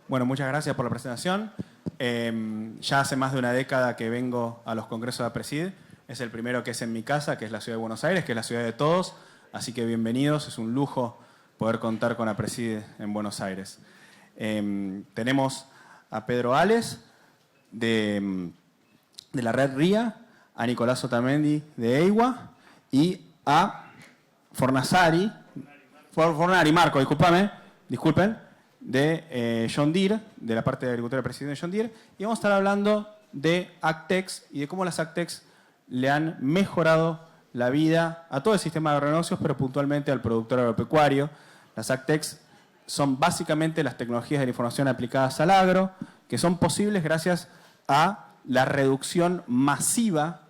Bueno, muchas gracias por la presentación. Ya hace más de una década que vengo a los congresos de APRESID. Es el primero que es en mi casa, que es la ciudad de Buenos Aires, que es la ciudad de todos. Así que bienvenidos, es un lujo poder contar con APRESID en Buenos Aires. Tenemos a Pedro Ales, de la red RIA, a Nicolás Otamendi, de EIWA, y a Fornari, Marco, disculpen, de John Deere, de la parte de agricultura presidente de John Deere, y vamos a estar hablando de AgTechs y de cómo las AgTechs le han mejorado la vida a todo el sistema de agronegocios, pero puntualmente al productor agropecuario. Las AgTechs son básicamente las tecnologías de la información aplicadas al agro, que son posibles gracias a la reducción masiva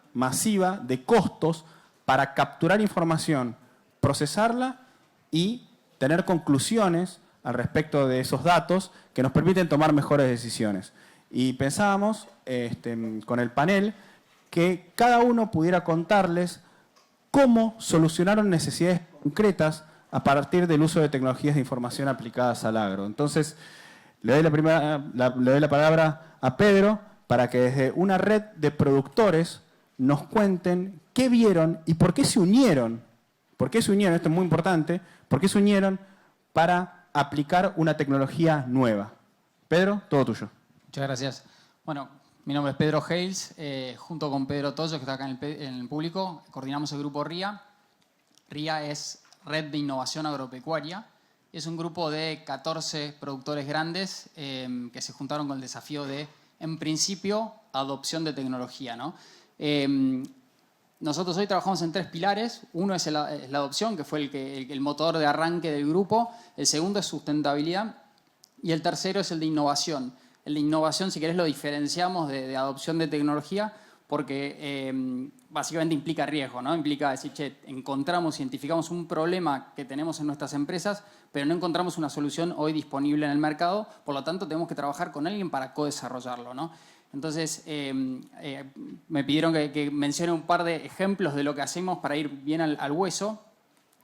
de costos para capturar información, procesarla y tener conclusiones al respecto de esos datos que nos permiten tomar mejores decisiones. Y pensábamos con el panel que cada uno pudiera contarles cómo solucionaron necesidades concretas a partir del uso de tecnologías de información aplicadas al agro. Entonces, le doy la palabra a Pedro para que desde una red de productores nos cuenten qué vieron y por qué se unieron. ¿Por qué se unieron? Esto es muy importante. ¿Por qué se unieron para aplicar una tecnología nueva? Pedro, todo tuyo. Muchas gracias. Bueno, mi nombre es Pedro Hales. Junto con Pedro Toyo, que está acá en el público, coordinamos el grupo RIA. RIA es Red de Innovación Agropecuaria. Es un grupo de 14 productores grandes que se juntaron con el desafío de, en principio, adopción de tecnología, ¿no? Nosotros hoy trabajamos en 3 pilares. Uno es la adopción, que fue el motor de arranque del grupo. El segundo es sustentabilidad. Y el tercero es el de innovación. El de innovación, si querés, lo diferenciamos de adopción de tecnología porque básicamente implica riesgo, ¿no? Implica decir, che, identificamos un problema que tenemos en nuestras empresas, pero no encontramos una solución hoy disponible en el mercado. Por lo tanto, tenemos que trabajar con alguien para co-desarrollarlo, ¿no? Entonces, me pidieron que mencione un par de ejemplos de lo que hacemos para ir bien al hueso.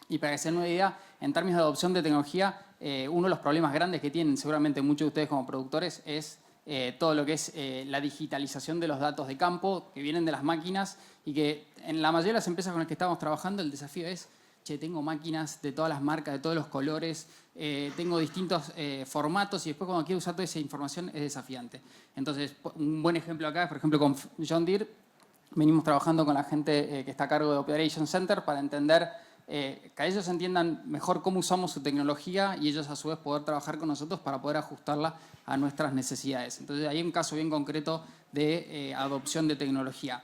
Y para que se den una idea, en términos de adopción de tecnología, uno de los problemas grandes que tienen seguramente muchos de ustedes como productores es todo lo que es la digitalización de los datos de campo que vienen de las máquinas y que en la mayoría de las empresas con las que estamos trabajando el desafío es, che, tengo máquinas de todas las marcas, de todos los colores, tengo distintos formatos y después cuando quiero usar toda esa información es desafiante. Entonces, un buen ejemplo acá es, por ejemplo, con John Deere, venimos trabajando con la gente que está a cargo de Operation Center para entender que ellos entiendan mejor cómo usamos su tecnología y ellos a su vez poder trabajar con nosotros para poder ajustarla a nuestras necesidades. Entonces, hay un caso bien concreto de adopción de tecnología.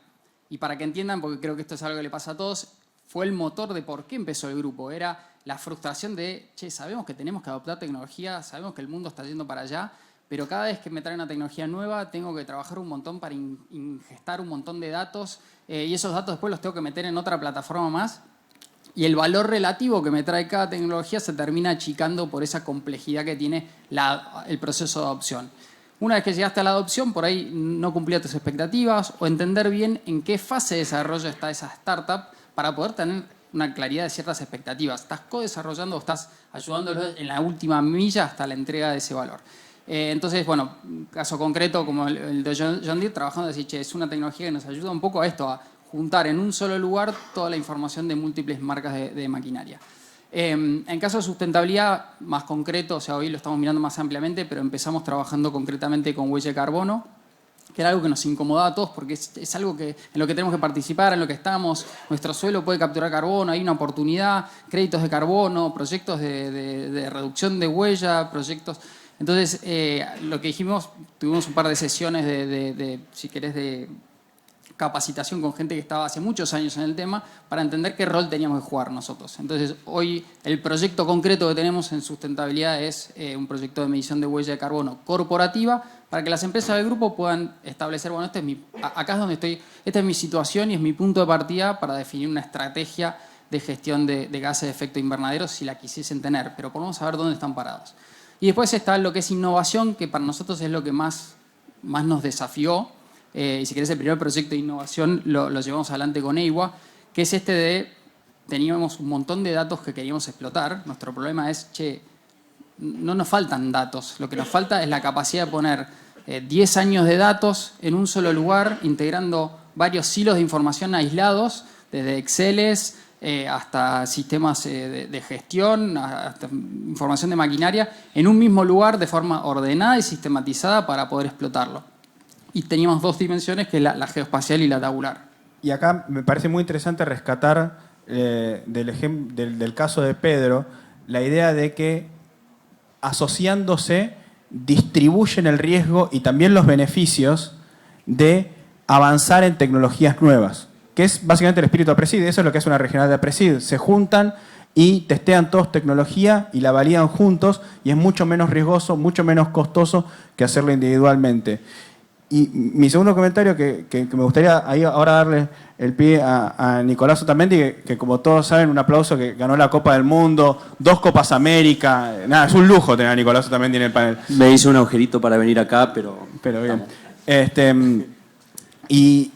Y para que entiendan, porque creo que esto es algo que le pasa a todos, fue el motor de por qué empezó el grupo. Era la frustración de, che, sabemos que tenemos que adoptar tecnología, sabemos que el mundo está yendo para allá, pero cada vez que me traen una tecnología nueva tengo que trabajar un montón para ingestar un montón de datos y esos datos después los tengo que meter en otra plataforma más. Y el valor relativo que me trae cada tecnología se termina achicando por esa complejidad que tiene el proceso de adopción. Una vez que llegaste a la adopción, por ahí no cumplía tus expectativas o entender bien en qué fase de desarrollo está esa startup para poder tener una claridad de ciertas expectativas. ¿Estás co-desarrollando o estás ayudándolo en la última milla hasta la entrega de ese valor? Entonces, bueno, caso concreto como el de John Deere, trabajando decir, che, es una tecnología que nos ayuda un poco a esto, a juntar en un solo lugar toda la información de múltiples marcas de maquinaria. En caso de sustentabilidad más concreto, o sea, hoy lo estamos mirando más ampliamente, pero empezamos trabajando concretamente con huella de carbono, que era algo que nos incomodaba a todos porque es algo en lo que tenemos que participar, en lo que estamos. Nuestro suelo puede capturar carbono, hay una oportunidad, créditos de carbono, proyectos de reducción de huella, proyectos. Entonces, lo que dijimos, tuvimos un par de sesiones si querés, de capacitación con gente que estaba hace muchos años en el tema para entender qué rol teníamos que jugar nosotros. Entonces, hoy el proyecto concreto que tenemos en sustentabilidad es un proyecto de medición de huella de carbono corporativa para que las empresas del grupo puedan establecer, bueno, acá es donde estoy, esta es mi situación y es mi punto de partida para definir una estrategia de gestión de gases de efecto invernadero si la quisiesen tener, pero podemos saber dónde están parados. Y después está lo que es innovación, que para nosotros es lo que más nos desafió. Y si querés, el primer proyecto de innovación lo llevamos adelante con EIWA, que es teníamos un montón de datos que queríamos explotar. Nuestro problema es, che, no nos faltan datos, lo que nos falta es la capacidad de poner 10 años de datos en un solo lugar, integrando varios silos de información aislados, desde Exceles hasta sistemas de gestión, hasta información de maquinaria, en un mismo lugar de forma ordenada y sistematizada para poder explotarlo. Y teníamos dos dimensiones, que es la geoespacial y la tabular. Y acá me parece muy interesante rescatar del caso de Pedro la idea de que asociándose distribuyen el riesgo y también los beneficios de avanzar en tecnologías nuevas, que es básicamente el espíritu de APRESID. Eso es lo que es una regional de APRESID. Se juntan y testean todos tecnología y la validan juntos, y es mucho menos riesgoso, mucho menos costoso que hacerlo individualmente. Y mi segundo comentario, que me gustaría ahí ahora darle el pie a Nicolás Otamendi, que como todos saben, un aplauso, que ganó la Copa del Mundo, 2 Copas América. Nada, es un lujo tener a Nicolás Otamendi en el panel. Me hizo un agujerito para venir acá, pero bien. Y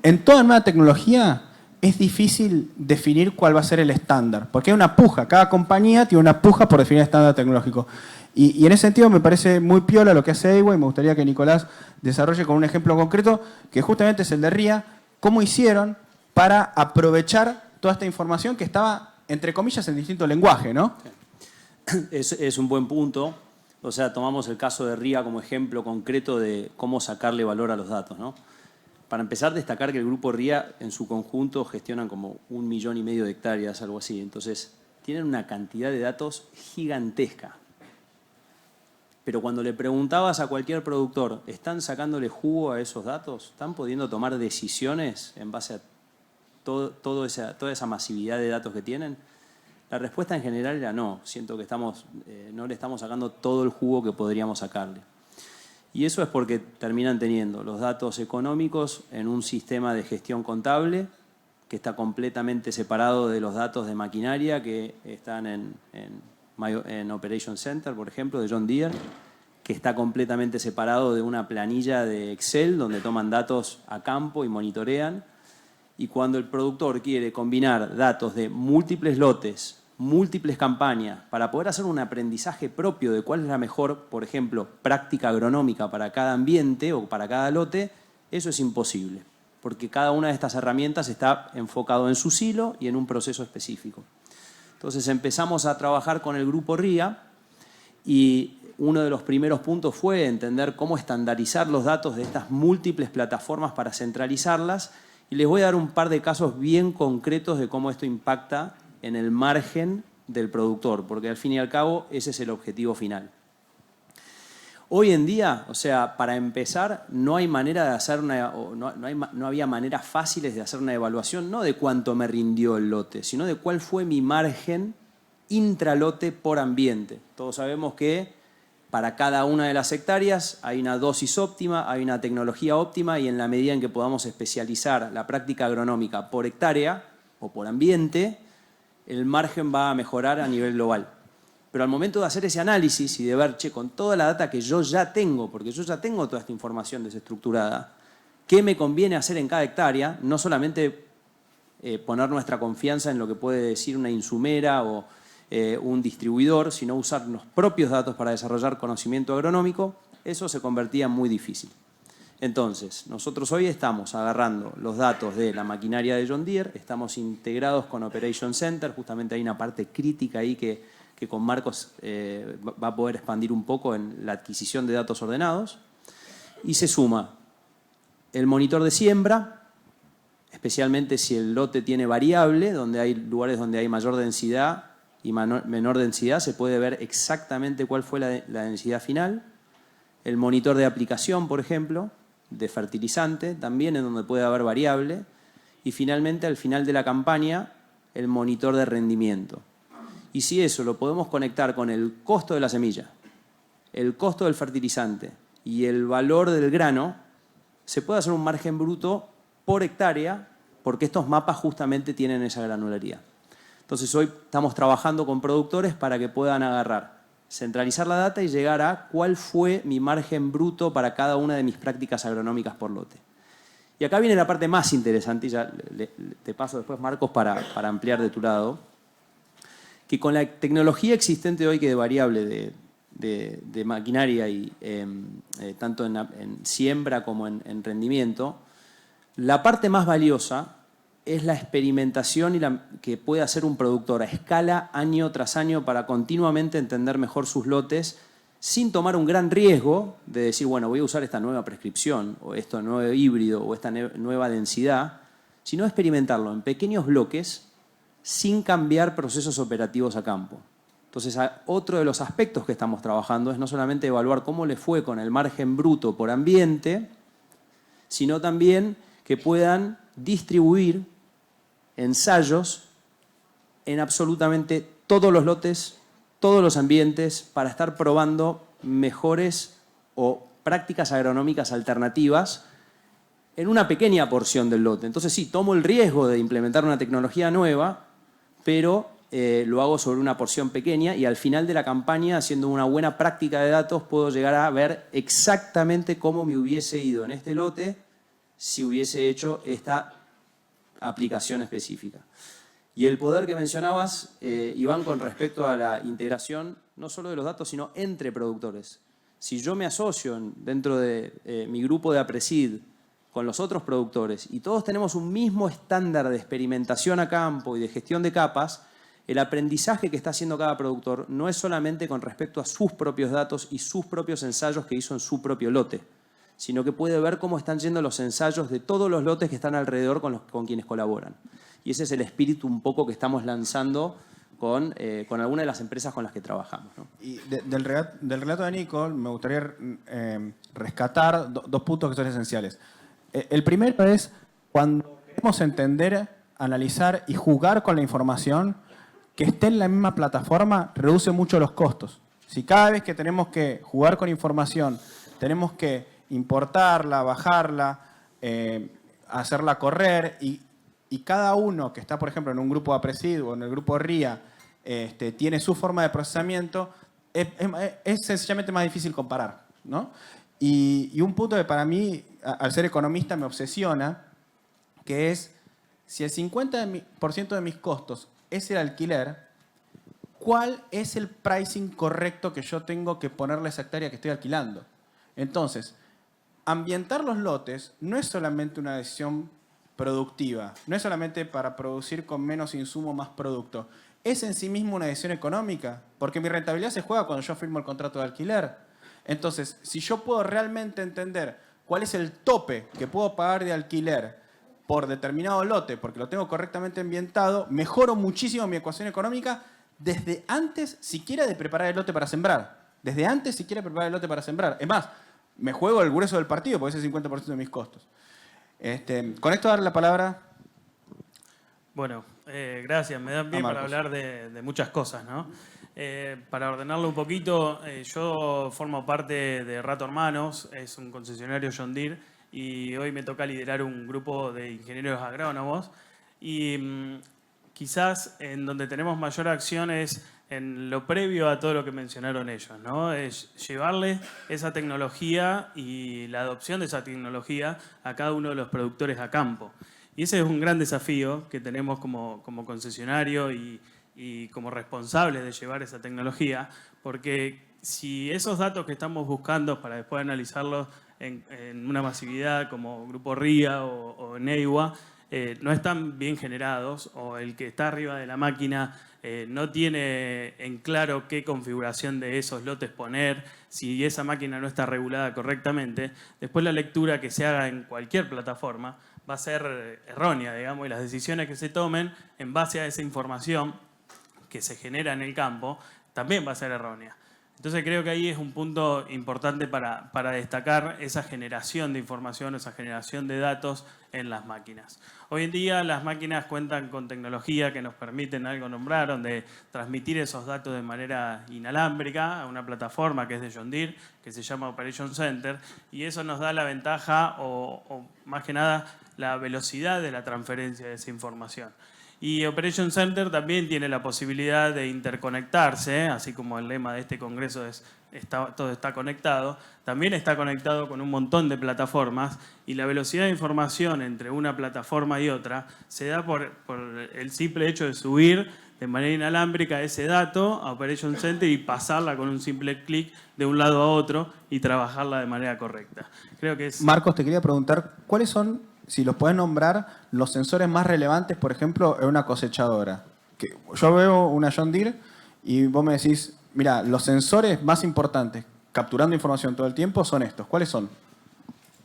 en toda nueva tecnología es difícil definir cuál va a ser el estándar, porque hay una puja, cada compañía tiene una puja por definir el estándar tecnológico. Y en ese sentido me parece muy piola lo que hace Away, y me gustaría que Nicolás desarrolle con un ejemplo concreto, que justamente es el de RIA, cómo hicieron para aprovechar toda esta información que estaba, entre comillas, en distinto lenguaje, ¿no? Es un buen punto. O sea, tomamos el caso de RIA como ejemplo concreto de cómo sacarle valor a los datos, ¿no? Para empezar, destacar que el grupo RIA en su conjunto gestionan como 1,5 millones de hectáreas, algo así. Entonces, tienen una cantidad de datos gigantesca. Pero cuando le preguntabas a cualquier productor, ¿están sacándole jugo a esos datos? ¿Están pudiendo tomar decisiones en base a toda esa masividad de datos que tienen? La respuesta en general era no. Siento que no le estamos sacando todo el jugo que podríamos sacarle. Y eso es porque terminan teniendo los datos económicos en un sistema de gestión contable que está completamente separado de los datos de maquinaria que están en Operation Center, por ejemplo, de John Deere, que está completamente separado de una planilla de Excel donde toman datos a campo y monitorean. Y cuando el productor quiere combinar datos de múltiples lotes, múltiples campañas, para poder hacer un aprendizaje propio de cuál es la mejor, por ejemplo, práctica agronómica para cada ambiente o para cada lote, eso es imposible, porque cada una de estas herramientas está enfocado en su silo y en un proceso específico. Entonces empezamos a trabajar con el grupo RIA y uno de los primeros puntos fue entender cómo estandarizar los datos de estas múltiples plataformas para centralizarlas, y les voy a dar un par de casos bien concretos de cómo esto impacta en el margen del productor, porque al fin y al cabo ese es el objetivo final. Hoy en día, o sea, para empezar, no hay manera de hacer no había maneras fáciles de hacer una evaluación, no de cuánto me rindió el lote, sino de cuál fue mi margen intralote por ambiente. Todos sabemos que para cada una de las hectáreas hay una dosis óptima, hay una tecnología óptima, y en la medida en que podamos especializar la práctica agronómica por hectárea o por ambiente, el margen va a mejorar a nivel global. Pero al momento de hacer ese análisis y de ver, con toda la data que yo ya tengo, porque yo ya tengo toda esta información desestructurada, ¿qué me conviene hacer en cada hectárea? No solamente poner nuestra confianza en lo que puede decir una insumera o un distribuidor, sino usar los propios datos para desarrollar conocimiento agronómico. Eso se convertía en muy difícil. Entonces, nosotros hoy estamos agarrando los datos de la maquinaria de John Deere, estamos integrados con Operation Center, justamente hay una parte crítica ahí que con Marcos va a poder expandir un poco en la adquisición de datos ordenados, y se suma el monitor de siembra, especialmente si el lote tiene variable, donde hay lugares donde hay mayor densidad y menor densidad, se puede ver exactamente cuál fue la densidad final. El monitor de aplicación, por ejemplo, de fertilizante, también en donde puede haber variable. Y finalmente, al final de la campaña, el monitor de rendimiento. Y si eso lo podemos conectar con el costo de la semilla, el costo del fertilizante y el valor del grano, se puede hacer un margen bruto por hectárea, porque estos mapas justamente tienen esa granularidad. Entonces hoy estamos trabajando con productores para que puedan agarrar, centralizar la data y llegar a cuál fue mi margen bruto para cada una de mis prácticas agronómicas por lote. Y acá viene la parte más interesante, y ya te paso después, Marcos, para ampliar de tu lado, que con la tecnología existente hoy, que es variable de maquinaria, y tanto en siembra como en rendimiento, la parte más valiosa es la experimentación que puede hacer un productor a escala año tras año para continuamente entender mejor sus lotes sin tomar un gran riesgo de decir, bueno, voy a usar esta nueva prescripción o este nuevo híbrido o esta nueva densidad, sino experimentarlo en pequeños bloques sin cambiar procesos operativos a campo. Entonces, otro de los aspectos que estamos trabajando es no solamente evaluar cómo le fue con el margen bruto por ambiente, sino también que puedan distribuir ensayos en absolutamente todos los lotes, todos los ambientes, para estar probando mejores o prácticas agronómicas alternativas en una pequeña porción del lote. Entonces sí, tomo el riesgo de implementar una tecnología nueva, pero lo hago sobre una porción pequeña y al final de la campaña, haciendo una buena práctica de datos, puedo llegar a ver exactamente cómo me hubiese ido en este lote si hubiese hecho esta aplicación específica. Y el poder que mencionabas, Iván, con respecto a la integración, no solo de los datos, sino entre productores. Si yo me asocio dentro de mi grupo de APRESID con los otros productores y todos tenemos un mismo estándar de experimentación a campo y de gestión de capas, el aprendizaje que está haciendo cada productor no es solamente con respecto a sus propios datos y sus propios ensayos que hizo en su propio lote, sino que puede ver cómo están yendo los ensayos de todos los lotes que están alrededor con quienes colaboran. Y ese es el espíritu un poco que estamos lanzando con algunas de las empresas con las que trabajamos, ¿no? Y del relato de Nico, me gustaría rescatar dos puntos que son esenciales. El primero es cuando queremos entender, analizar y jugar con la información, que esté en la misma plataforma reduce mucho los costos. Si cada vez que tenemos que jugar con información, tenemos que importarla, bajarla, hacerla correr y cada uno que está, por ejemplo, en un grupo APRESID o en el grupo RIA, tiene su forma de procesamiento, es sencillamente más difícil comparar, ¿no? Y un punto que para mí, al ser economista, me obsesiona, que es, si el 50% de mis costos es el alquiler, ¿cuál es el pricing correcto que yo tengo que ponerle a esa hectárea que estoy alquilando? Entonces, ambientar los lotes no es solamente una decisión productiva, no es solamente para producir con menos insumo más producto, es en sí mismo una decisión económica, porque mi rentabilidad se juega cuando yo firmo el contrato de alquiler. Entonces, si yo puedo realmente entender cuál es el tope que puedo pagar de alquiler por determinado lote, porque lo tengo correctamente ambientado, mejoro muchísimo mi ecuación económica desde antes siquiera de preparar el lote para sembrar. Desde antes siquiera de preparar el lote para sembrar. Es más, me juego el grueso del partido porque es el 50% de mis costos. Con esto darle la palabra. Bueno, gracias. Me dan pie para hablar de muchas cosas, ¿no? Para ordenarlo un poquito, yo formo parte de Rato Hermanos, es un concesionario John Deere, y hoy me toca liderar un grupo de ingenieros agrónomos. Y quizás en donde tenemos mayor acción es en lo previo a todo lo que mencionaron ellos, ¿no? Es llevarle esa tecnología y la adopción de esa tecnología a cada uno de los productores a campo. Y ese es un gran desafío que tenemos como concesionario y como responsables de llevar esa tecnología, porque si esos datos que estamos buscando para después analizarlos en una masividad como Grupo RIA o Neiwa, no están bien generados, o el que está arriba de la máquina no tiene en claro qué configuración de esos lotes poner, si esa máquina no está regulada correctamente, después la lectura que se haga en cualquier plataforma va a ser errónea, digamos, y las decisiones que se tomen en base a esa información que se genera en el campo también va a ser errónea. Entonces creo que ahí es un punto importante para destacar esa generación de información, esa generación de datos en las máquinas. Hoy en día las máquinas cuentan con tecnología que nos permiten, algo nombraron, de transmitir esos datos de manera inalámbrica a una plataforma que es de John Deere, que se llama Operation Center, y eso nos da la ventaja o más que nada la velocidad de la transferencia de esa información. Y Operation Center también tiene la posibilidad de interconectarse, así como el lema de este congreso es todo está conectado, también está conectado con un montón de plataformas, y la velocidad de información entre una plataforma y otra se da por el simple hecho de subir de manera inalámbrica ese dato a Operation Center y pasarla con un simple clic de un lado a otro y trabajarla de manera correcta. Creo que es... Marcos, te quería preguntar, ¿cuáles son, si los puedes nombrar, los sensores más relevantes, por ejemplo, en una cosechadora? Que yo veo una John Deere y vos me decís, mira, los sensores más importantes capturando información todo el tiempo son estos. ¿Cuáles son?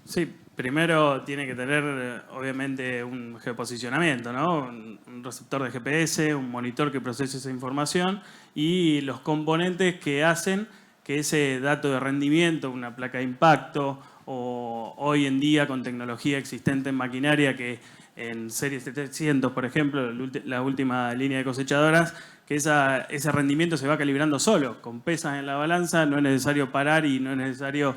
Sí, primero tiene que tener, obviamente, un geoposicionamiento, ¿no? Un receptor de GPS, un monitor que procese esa información y los componentes que hacen que ese dato de rendimiento, una placa de impacto o hoy en día con tecnología existente en maquinaria que en serie 700, por ejemplo, la última línea de cosechadoras, que ese rendimiento se va calibrando solo, con pesas en la balanza, no es necesario parar y no es necesario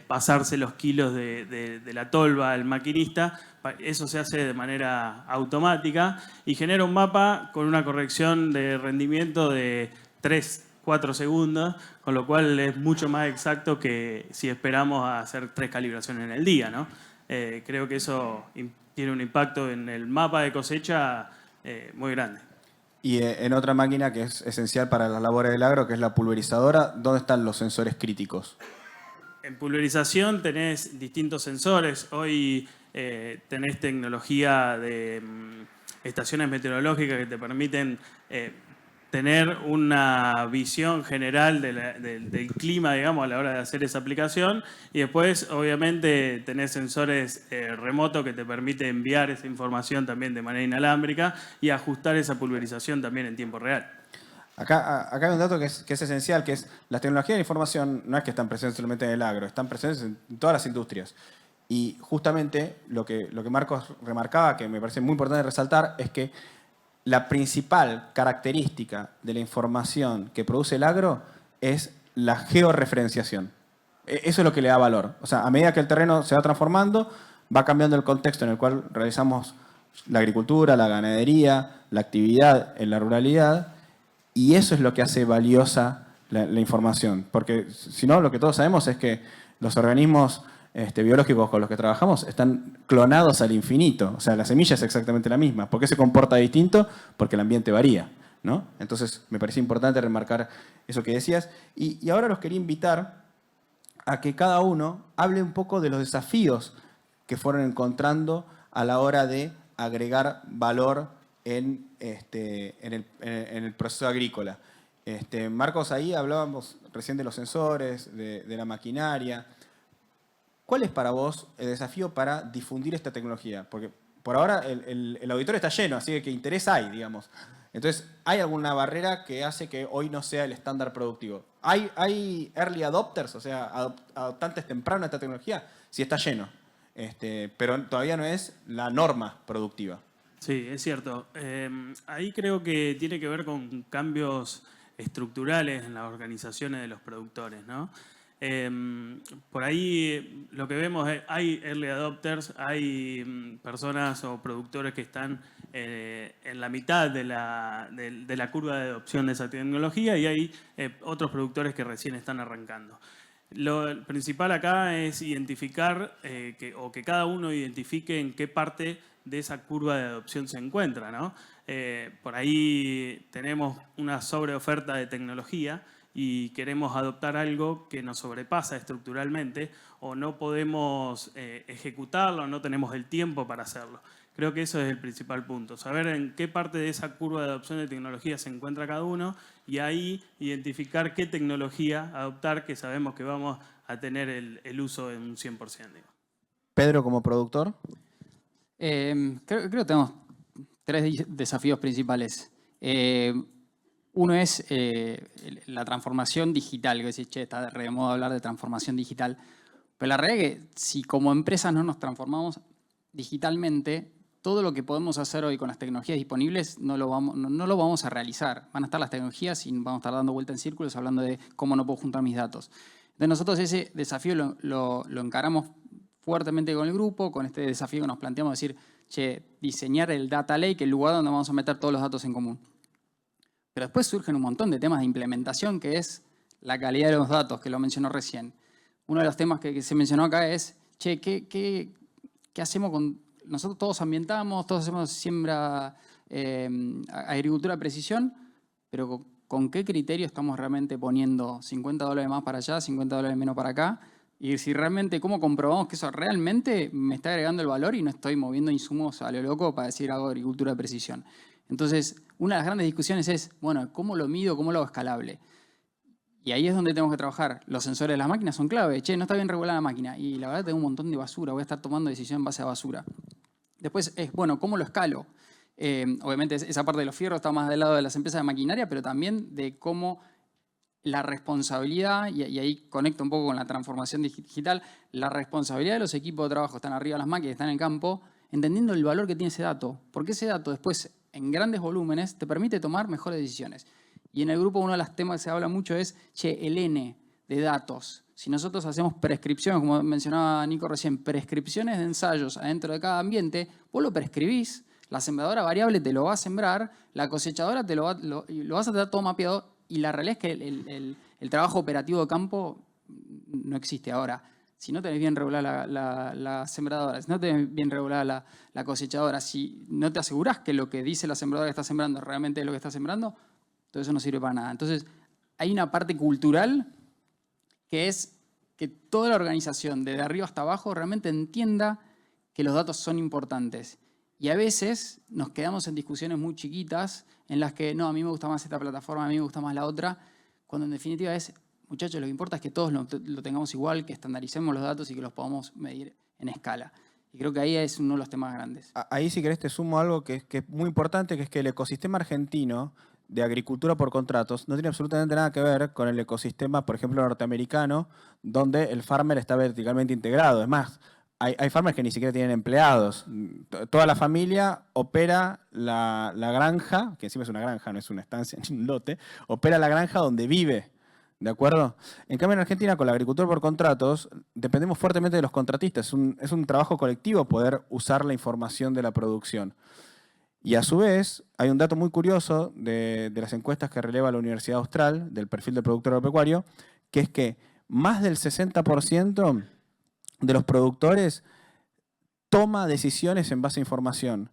pasarse los kilos de la tolva al maquinista, eso se hace de manera automática y genera un mapa con una corrección de rendimiento de 3-4 segundos, con lo cual es mucho más exacto que si esperamos a hacer 3 calibraciones en el día, ¿no? Creo que eso tiene un impacto en el mapa de cosecha muy grande. Y en otra máquina que es esencial para las labores del agro, que es la pulverizadora, ¿dónde están los sensores críticos? En pulverización tenés distintos sensores. Hoy tenés tecnología de estaciones meteorológicas que te permiten tener una visión general del clima, digamos, a la hora de hacer esa aplicación. Y después, obviamente, tenés sensores remotos que te permiten enviar esa información también de manera inalámbrica y ajustar esa pulverización también en tiempo real. Acá hay un dato que es esencial, que es las tecnologías de la información no es que están presentes solamente en el agro, están presentes en todas las industrias. Y justamente lo que Marcos remarcaba, que me parece muy importante resaltar, es que la principal característica de la información que produce el agro es la georreferenciación. Eso es lo que le da valor. O sea, a medida que el terreno se va transformando, va cambiando el contexto en el cual realizamos la agricultura, la ganadería, la actividad en la ruralidad, y eso es lo que hace valiosa la información. Porque si no, lo que todos sabemos es que los organismos biológicos con los que trabajamos están clonados al infinito. O sea, la semilla es exactamente la misma. ¿Por qué se comporta distinto? Porque el ambiente varía, ¿no? Entonces, me parecía importante remarcar eso que decías. Y ahora los quería invitar a que cada uno hable un poco de los desafíos que fueron encontrando a la hora de agregar valor en el proceso agrícola. Marcos, ahí hablábamos recién de los sensores, de la maquinaria. ¿Cuál es para vos el desafío para difundir esta tecnología? Porque por ahora el auditorio está lleno, así que interés hay, digamos. Entonces, ¿hay alguna barrera que hace que hoy no sea el estándar productivo? ¿Hay early adopters, o sea, adoptantes tempranos de esta tecnología? Sí, está lleno, pero todavía no es la norma productiva. Sí, es cierto. Ahí creo que tiene que ver con cambios estructurales en las organizaciones de los productores, ¿no? Por ahí lo que vemos es hay early adopters, hay personas o productores que están en la mitad de la curva de adopción de esa tecnología y hay otros productores que recién están arrancando. Lo principal acá es identificar que cada uno identifique en qué parte de esa curva de adopción se encuentra, ¿no? Por ahí tenemos una sobreoferta de tecnología y queremos adoptar algo que nos sobrepasa estructuralmente o no podemos ejecutarlo, no tenemos el tiempo para hacerlo. Creo que eso es el principal punto, saber en qué parte de esa curva de adopción de tecnología se encuentra cada uno y ahí identificar qué tecnología adoptar que sabemos que vamos a tener el uso en un 100%. Digo. Pedro, como productor. Creo que tenemos 3 desafíos principales. Uno es la transformación digital, que decís, che, está de moda hablar de transformación digital. Pero la realidad es que si como empresas no nos transformamos digitalmente, todo lo que podemos hacer hoy con las tecnologías disponibles no lo vamos a realizar. Van a estar las tecnologías y vamos a estar dando vuelta en círculos hablando de cómo no puedo juntar mis datos. Entonces nosotros ese desafío lo encaramos fuertemente con el grupo, con este desafío que nos planteamos, decir, che, diseñar el data lake, el lugar donde vamos a meter todos los datos en común. Pero después surgen un montón de temas de implementación, que es la calidad de los datos, que lo mencionó recién. Uno de los temas que se mencionó acá es, che, ¿qué hacemos con...? Nosotros todos ambientamos, todos hacemos siembra agricultura de precisión, pero ¿con qué criterio estamos realmente poniendo $50 más para allá, $50 menos para acá? Y si realmente, ¿cómo comprobamos que eso realmente me está agregando el valor y no estoy moviendo insumos a lo loco para decir hago agricultura de precisión? Entonces, una de las grandes discusiones es, bueno, ¿cómo lo mido? ¿Cómo lo hago escalable? Y ahí es donde tenemos que trabajar. Los sensores de las máquinas son clave. Che, no está bien regulada la máquina. Y la verdad tengo un montón de basura. Voy a estar tomando decisión en base a basura. Después es, bueno, ¿cómo lo escalo? Obviamente esa parte de los fierros está más del lado de las empresas de maquinaria, pero también de cómo la responsabilidad, y ahí conecto un poco con la transformación digital, la responsabilidad de los equipos de trabajo están arriba de las máquinas, están en el campo, entendiendo el valor que tiene ese dato. Porque ese dato después, en grandes volúmenes, te permite tomar mejores decisiones. Y en el grupo uno de los temas que se habla mucho es, che, el N de datos. Si nosotros hacemos prescripciones, como mencionaba Nico recién, prescripciones de ensayos adentro de cada ambiente, vos lo prescribís, la sembradora variable te lo va a sembrar, la cosechadora te lo vas a tener todo mapeado, y la realidad es que el trabajo operativo de campo no existe ahora. Si no tenés bien regulada la sembradora, si no tenés bien regulada la cosechadora, si no te asegurás que lo que dice la sembradora que está sembrando realmente es lo que está sembrando, todo eso no sirve para nada. Entonces, hay una parte cultural que es que toda la organización, desde arriba hasta abajo, realmente entienda que los datos son importantes. Y a veces nos quedamos en discusiones muy chiquitas en las que, no, a mí me gusta más esta plataforma, a mí me gusta más la otra, cuando en definitiva es, muchachos, lo que importa es que todos lo tengamos igual, que estandaricemos los datos y que los podamos medir en escala. Y creo que ahí es uno de los temas grandes. Ahí, si querés, te sumo algo que es muy importante, que es que el ecosistema argentino de agricultura por contratos no tiene absolutamente nada que ver con el ecosistema, por ejemplo, norteamericano, donde el farmer está verticalmente integrado. Es más, hay farmers que ni siquiera tienen empleados. Toda la familia opera la granja, que encima es una granja, no es una estancia ni un lote, opera la granja donde vive. ¿De acuerdo? En cambio, en Argentina, con la agricultura por contratos, dependemos fuertemente de los contratistas. Es un trabajo colectivo poder usar la información de la producción. Y a su vez, hay un dato muy curioso de las encuestas que releva la Universidad Austral, del perfil del productor agropecuario, que es que más del 60% de los productores toma decisiones en base a información,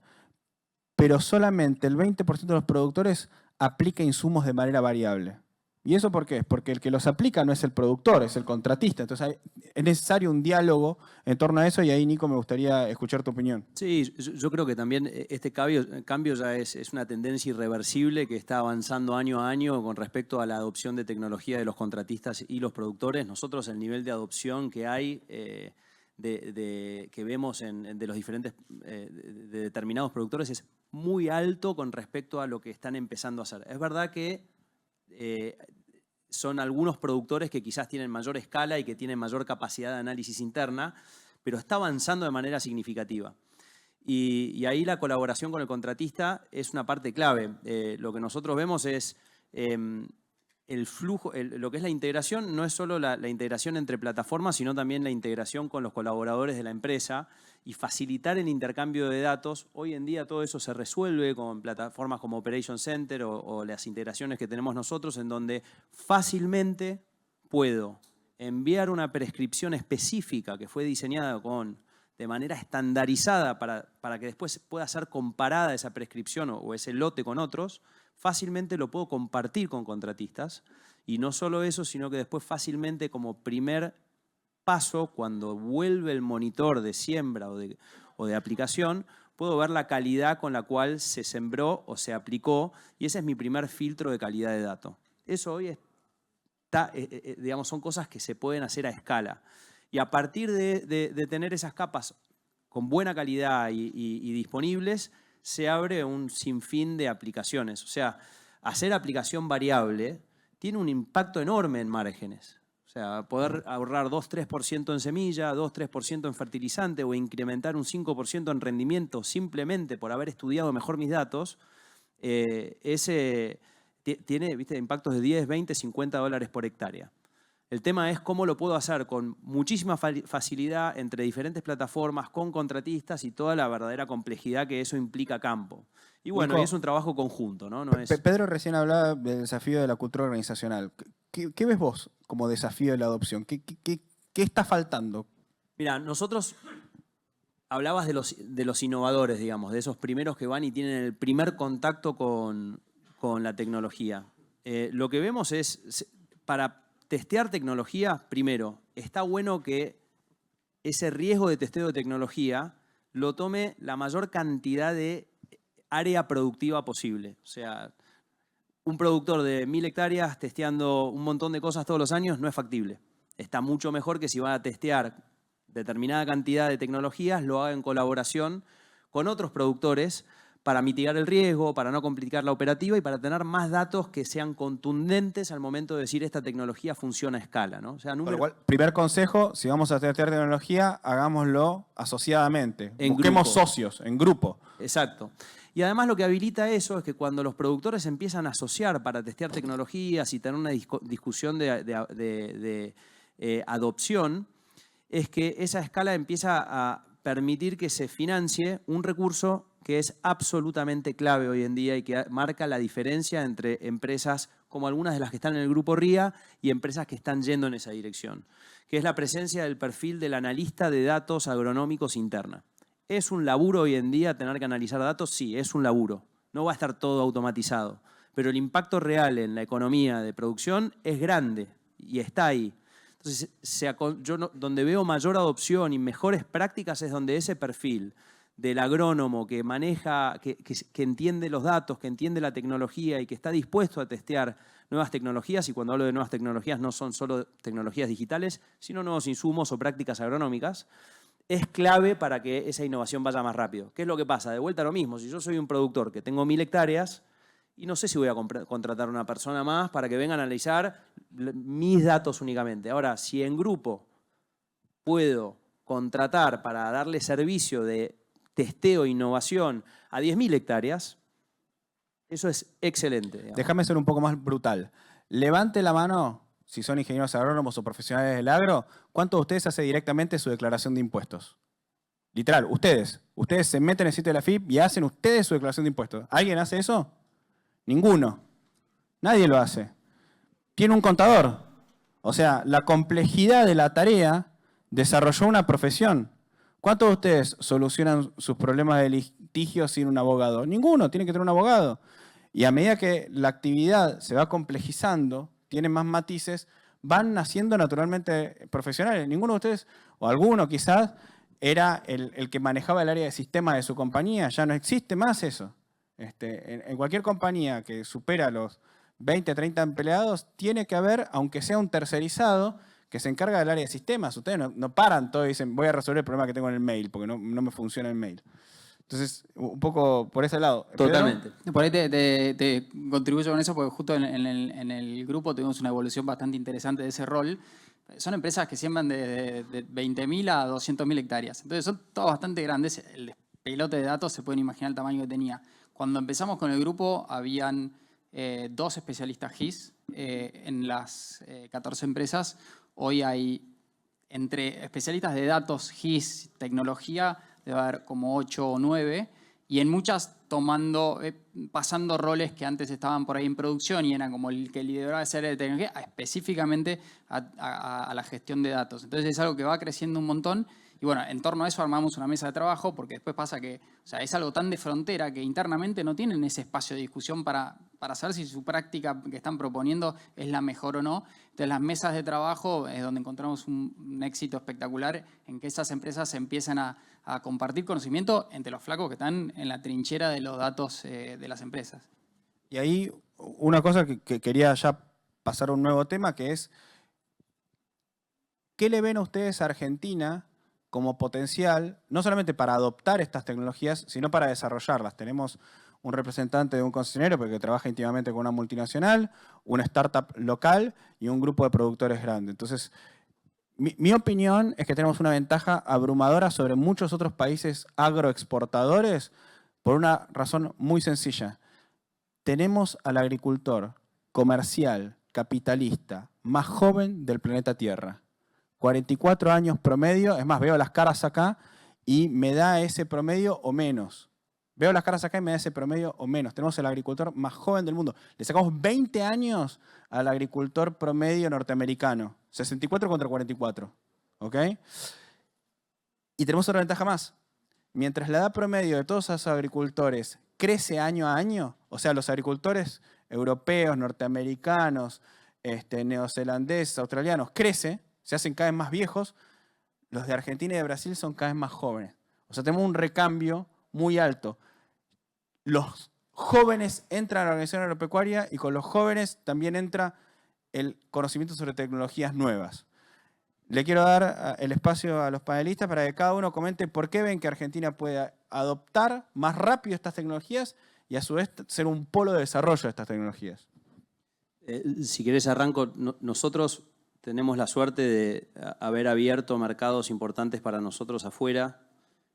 pero solamente el 20% de los productores aplica insumos de manera variable. ¿Y eso por qué? Porque el que los aplica no es el productor, es el contratista. Entonces es necesario un diálogo en torno a eso, y ahí, Nico, me gustaría escuchar tu opinión. Sí, yo creo que también este cambio ya es una tendencia irreversible que está avanzando año a año con respecto a la adopción de tecnología de los contratistas y los productores. Nosotros el nivel de adopción que hay, que vemos de los diferentes, de determinados productores es muy alto con respecto a lo que están empezando a hacer. Es verdad que son algunos productores que quizás tienen mayor escala y que tienen mayor capacidad de análisis interna, pero está avanzando de manera significativa. Y ahí la colaboración con el contratista es una parte clave. Lo que nosotros vemos es el flujo, lo que es la integración, no es solo la integración entre plataformas, sino también la integración con los colaboradores de la empresa y facilitar el intercambio de datos. Hoy en día todo eso se resuelve con plataformas como Operation Center o las integraciones que tenemos nosotros, en donde fácilmente puedo enviar una prescripción específica que fue diseñada de manera estandarizada para que después pueda ser comparada esa prescripción o ese lote con otros. Fácilmente lo puedo compartir con contratistas, y no solo eso, sino que después fácilmente, como primer paso, cuando vuelve el monitor de siembra o de aplicación, puedo ver la calidad con la cual se sembró o se aplicó, y ese es mi primer filtro de calidad de dato. Eso hoy digamos, son cosas que se pueden hacer a escala. Y a partir de tener esas capas con buena calidad y disponibles, se abre un sinfín de aplicaciones. O sea, hacer aplicación variable tiene un impacto enorme en márgenes. O sea, poder ahorrar 2-3% en semilla, 2-3% en fertilizante o incrementar un 5% en rendimiento simplemente por haber estudiado mejor mis datos, tiene, ¿viste?, impactos de 10, 20, $50 por hectárea. El tema es cómo lo puedo hacer con muchísima facilidad entre diferentes plataformas, con contratistas y toda la verdadera complejidad que eso implica campo. Y bueno, Nico, es un trabajo conjunto, ¿no? Pedro recién hablaba del desafío de la cultura organizacional. ¿Qué ves vos como desafío de la adopción? ¿Qué está faltando? Mira, nosotros hablabas de los innovadores, digamos, de esos primeros que van y tienen el primer contacto con la tecnología. Lo que vemos es, para testear tecnología, primero, está bueno que ese riesgo de testeo de tecnología lo tome la mayor cantidad de área productiva posible. O sea, un productor de 1000 hectáreas testeando un montón de cosas todos los años no es factible. Está mucho mejor que si va a testear determinada cantidad de tecnologías, lo haga en colaboración con otros productores para mitigar el riesgo, para no complicar la operativa y para tener más datos que sean contundentes al momento de decir esta tecnología funciona a escala, ¿no? O sea, Por lo cual, primer consejo, si vamos a testear tecnología, hagámoslo asociadamente. Busquemos socios, en grupo. Exacto. Y además lo que habilita eso es que cuando los productores empiezan a asociar para testear tecnologías y tener una discusión de adopción, es que esa escala empieza a permitir que se financie un recurso que es absolutamente clave hoy en día y que marca la diferencia entre empresas como algunas de las que están en el grupo RIA y empresas que están yendo en esa dirección, que es la presencia del perfil del analista de datos agronómicos interna. ¿Es un laburo hoy en día tener que analizar datos? Sí, es un laburo. No va a estar todo automatizado, pero el impacto real en la economía de producción es grande y está ahí. Entonces, donde veo mayor adopción y mejores prácticas es donde ese perfil del agrónomo que maneja, que entiende los datos, que entiende la tecnología y que está dispuesto a testear nuevas tecnologías, y cuando hablo de nuevas tecnologías no son solo tecnologías digitales, sino nuevos insumos o prácticas agronómicas, es clave para que esa innovación vaya más rápido. ¿Qué es lo que pasa? De vuelta a lo mismo, si yo soy un productor que tengo 1000 hectáreas, y no sé si voy a contratar a una persona más para que venga a analizar mis datos únicamente. Ahora, si en grupo puedo contratar para darle servicio de testeo e innovación a 10.000 hectáreas, eso es excelente. Digamos. Déjame ser un poco más brutal. Levante la mano, si son ingenieros agrónomos o profesionales del agro, ¿cuántos de ustedes hace directamente su declaración de impuestos? Literal, ustedes. Ustedes se meten en el sitio de la FIP y hacen ustedes su declaración de impuestos. ¿Alguien hace eso? Ninguno. Nadie lo hace. Tiene un contador. O sea, la complejidad de la tarea desarrolló una profesión. ¿Cuántos de ustedes solucionan sus problemas de litigio sin un abogado? Ninguno, tiene que tener un abogado. Y a medida que la actividad se va complejizando, tiene más matices, van naciendo naturalmente profesionales. Ninguno de ustedes, o alguno quizás, era el que manejaba el área de sistema de su compañía. Ya no existe más eso. En cualquier compañía que supera los 20, 30 empleados, tiene que haber, aunque sea un tercerizado, que se encarga del área de sistemas. Ustedes no paran todo y dicen, voy a resolver el problema que tengo en el mail, porque no me funciona el mail. Entonces, un poco por ese lado. Totalmente. Pedro, por ahí te contribuyo con eso, porque justo en el grupo tuvimos una evolución bastante interesante de ese rol. Son empresas que siembran de 20.000 a 200.000 hectáreas. Entonces, son todas bastante grandes. El pelote de datos, se pueden imaginar el tamaño que tenía. Cuando empezamos con el grupo, habían 2 especialistas GIS en las 14 empresas. Hoy hay, entre especialistas de datos, GIS, tecnología, debe haber como 8 o 9, y en muchas pasando roles que antes estaban por ahí en producción y eran como el que lideraba esa área de tecnología, específicamente a la gestión de datos. Entonces es algo que va creciendo un montón. Y bueno, en torno a eso armamos una mesa de trabajo, porque después pasa que, o sea, es algo tan de frontera que internamente no tienen ese espacio de discusión para saber si su práctica que están proponiendo es la mejor o no. Entonces las mesas de trabajo es donde encontramos un éxito espectacular en que esas empresas empiezan a compartir conocimiento entre los flacos que están en la trinchera de los datos de las empresas. Y ahí una cosa que quería ya pasar a un nuevo tema, que es, ¿qué le ven a ustedes a Argentina como potencial, no solamente para adoptar estas tecnologías, sino para desarrollarlas? Tenemos un representante de un concesionario porque trabaja íntimamente con una multinacional, una startup local y un grupo de productores grandes. Entonces, mi opinión es que tenemos una ventaja abrumadora sobre muchos otros países agroexportadores por una razón muy sencilla. Tenemos al agricultor comercial, capitalista, más joven del planeta Tierra. 44 años promedio, es más, veo las caras acá y me da ese promedio o menos. Veo las caras acá y me da ese promedio o menos. Tenemos el agricultor más joven del mundo. Le sacamos 20 años al agricultor promedio norteamericano. 64 contra 44. ¿Ok? Y tenemos otra ventaja más. mientras la edad promedio de todos esos agricultores crece año a año, o sea, los agricultores europeos, norteamericanos, neozelandeses, australianos, crece, se hacen cada vez más viejos, los de Argentina y de Brasil son cada vez más jóvenes. O sea, tenemos un recambio muy alto. Los jóvenes entran a la Organización Agropecuaria y con los jóvenes también entra el conocimiento sobre tecnologías nuevas. Le quiero dar el espacio a los panelistas para que cada uno comente por qué ven que Argentina puede adoptar más rápido estas tecnologías y a su vez ser un polo de desarrollo de estas tecnologías. Si querés arranco. Nosotros tenemos la suerte de haber abierto mercados importantes para nosotros afuera.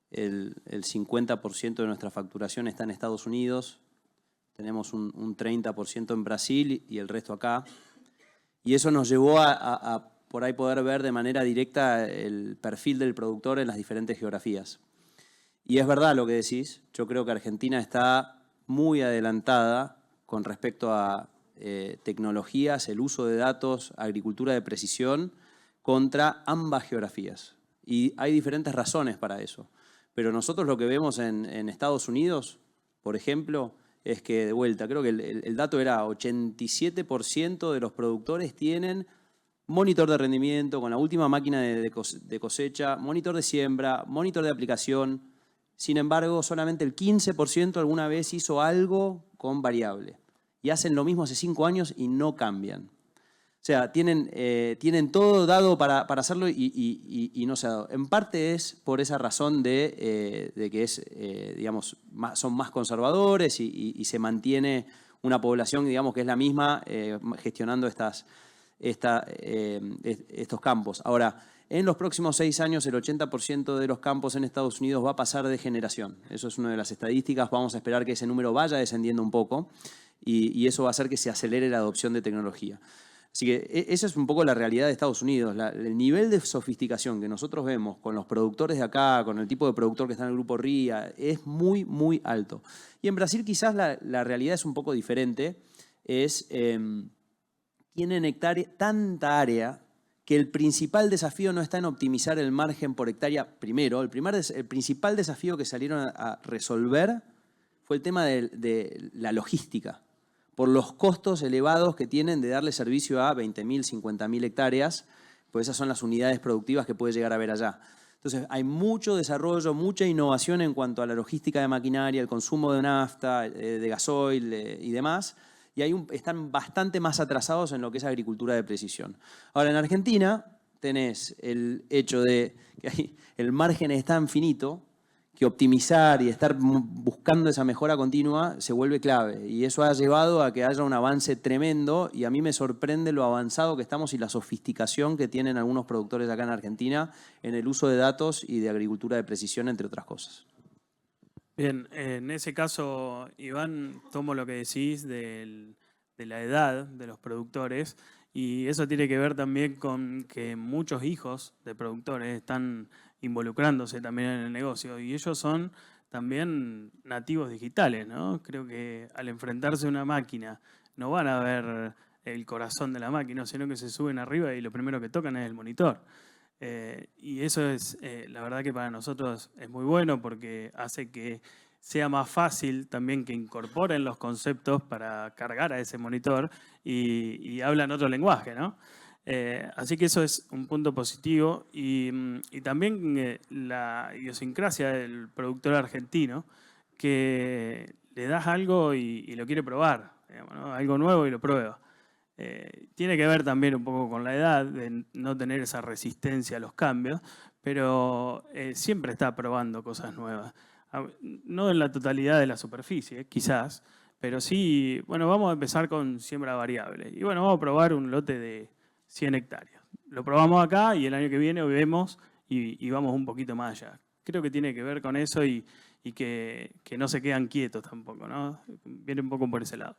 El 50% de nuestra facturación está en Estados Unidos. Tenemos un 30% en Brasil y el resto acá. Y eso nos llevó a por ahí poder ver de manera directa el perfil del productor en las diferentes geografías. Y es verdad lo que decís. Yo creo que Argentina está muy adelantada con respecto a tecnologías, el uso de datos, agricultura de precisión, contra ambas geografías. Y hay diferentes razones para eso. Pero nosotros lo que vemos en Estados Unidos, por ejemplo, es que, de vuelta, creo que el dato era 87% de los productores tienen monitor de rendimiento con la última máquina de cosecha, monitor de siembra, monitor de aplicación. Sin embargo, solamente el 15% alguna vez hizo algo con variable. Y hacen lo mismo hace 5 años y no cambian. O sea, tienen todo dado para hacerlo y no se ha dado. En parte es por esa razón de que digamos, son más conservadores y se mantiene una población, digamos, que es la misma gestionando estos campos. Ahora, en los próximos 6 años, el 80% de los campos en Estados Unidos va a pasar de generación. Eso es una de las estadísticas. Vamos a esperar que ese número vaya descendiendo un poco y eso va a hacer que se acelere la adopción de tecnología. Así que esa es un poco la realidad de Estados Unidos. El nivel de sofisticación que nosotros vemos con los productores de acá, con el tipo de productor que está en el grupo RIA, es muy, muy alto. Y en Brasil quizás la realidad es un poco diferente. Tienen tanta área que el principal desafío no está en optimizar el margen por hectárea primero. El principal desafío que salieron a resolver fue el tema de la logística, por los costos elevados que tienen de darle servicio a 20.000, 50.000 hectáreas, pues esas son las unidades productivas que puede llegar a ver allá. Entonces hay mucho desarrollo, mucha innovación en cuanto a la logística de maquinaria, el consumo de nafta, de gasoil y demás, y están bastante más atrasados en lo que es agricultura de precisión. Ahora, en Argentina tenés el hecho de que el margen es tan finito que optimizar y estar buscando esa mejora continua se vuelve clave. Y eso ha llevado a que haya un avance tremendo y a mí me sorprende lo avanzado que estamos y la sofisticación que tienen algunos productores acá en Argentina en el uso de datos y de agricultura de precisión, entre otras cosas. Bien, en ese caso, Iván, tomo lo que decís de la edad de los productores y eso tiene que ver también con que muchos hijos de productores están involucrándose también en el negocio y ellos son también nativos digitales, ¿no? Creo que al enfrentarse a una máquina no van a ver el corazón de la máquina, sino que se suben arriba y lo primero que tocan es el monitor. Y eso es, la verdad que para nosotros es muy bueno porque hace que sea más fácil también que incorporen los conceptos para cargar a ese monitor y hablan otro lenguaje, ¿no? Así que eso es un punto positivo y también la idiosincrasia del productor argentino que le das algo y lo quiere probar, digamos, ¿no? Algo nuevo y lo prueba. Tiene que ver también un poco con la edad, de no tener esa resistencia a los cambios, pero siempre está probando cosas nuevas. No en la totalidad de la superficie, quizás, pero sí, bueno, vamos a empezar con siembra variable. Y bueno, vamos a probar un lote de 100 hectáreas. Lo probamos acá y el año que viene vemos y vamos un poquito más allá. Creo que tiene que ver con eso y que no se quedan quietos tampoco, ¿no? Viene un poco por ese lado.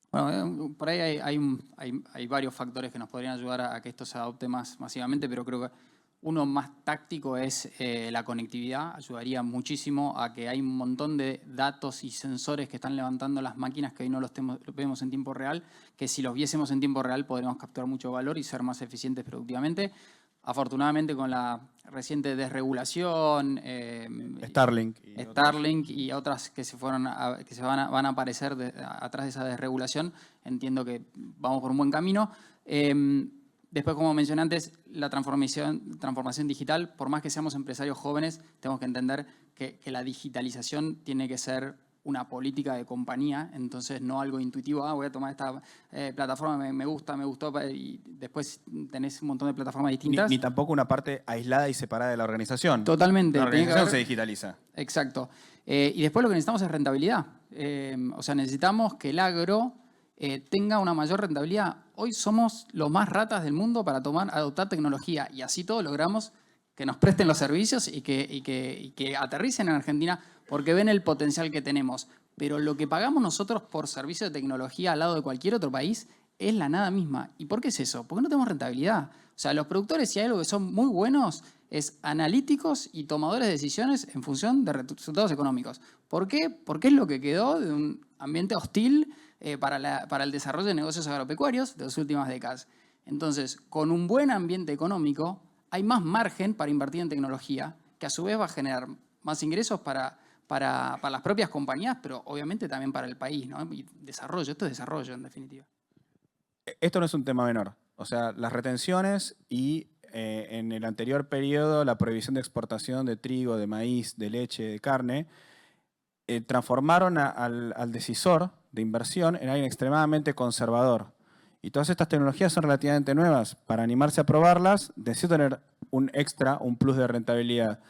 Bueno, por ahí hay varios factores que nos podrían ayudar a que esto se adopte más masivamente, pero creo que uno más táctico es la conectividad. Ayudaría muchísimo a que hay un montón de datos y sensores que están levantando las máquinas que hoy no los vemos en tiempo real, que si los viésemos en tiempo real podríamos capturar mucho valor y ser más eficientes productivamente. Afortunadamente con la reciente desregulación, Starlink y otras que van a aparecer atrás de esa desregulación, entiendo que vamos por un buen camino. Después, como mencioné antes, la transformación digital, por más que seamos empresarios jóvenes, tenemos que entender que la digitalización tiene que ser una política de compañía, entonces no algo intuitivo, voy a tomar esta plataforma, me gustó, y después tenés un montón de plataformas distintas. Ni tampoco una parte aislada y separada de la organización. Totalmente. La organización se digitaliza. Exacto. Y después lo que necesitamos es rentabilidad. O sea, necesitamos que el agro tenga una mayor rentabilidad. Hoy somos los más ratas del mundo para adoptar tecnología, y así todo logramos que nos presten los servicios y que aterricen en Argentina porque ven el potencial que tenemos. Pero lo que pagamos nosotros por servicio de tecnología al lado de cualquier otro país es la nada misma. ¿Y por qué es eso? Porque no tenemos rentabilidad. O sea, los productores, si hay algo que son muy buenos, es analíticos y tomadores de decisiones en función de resultados económicos. ¿Por qué? Porque es lo que quedó de un ambiente hostil para el desarrollo de negocios agropecuarios de las últimas décadas. Entonces, con un buen ambiente económico, hay más margen para invertir en tecnología, que a su vez va a generar más ingresos para las propias compañías, pero obviamente también para el país, ¿no? Y desarrollo, esto es desarrollo en definitiva. Esto no es un tema menor. O sea, las retenciones y en el anterior periodo la prohibición de exportación de trigo, de maíz, de leche, de carne, transformaron al decisor de inversión en alguien extremadamente conservador. Y todas estas tecnologías son relativamente nuevas. Para animarse a probarlas, necesito tener un extra, un plus de rentabilidad.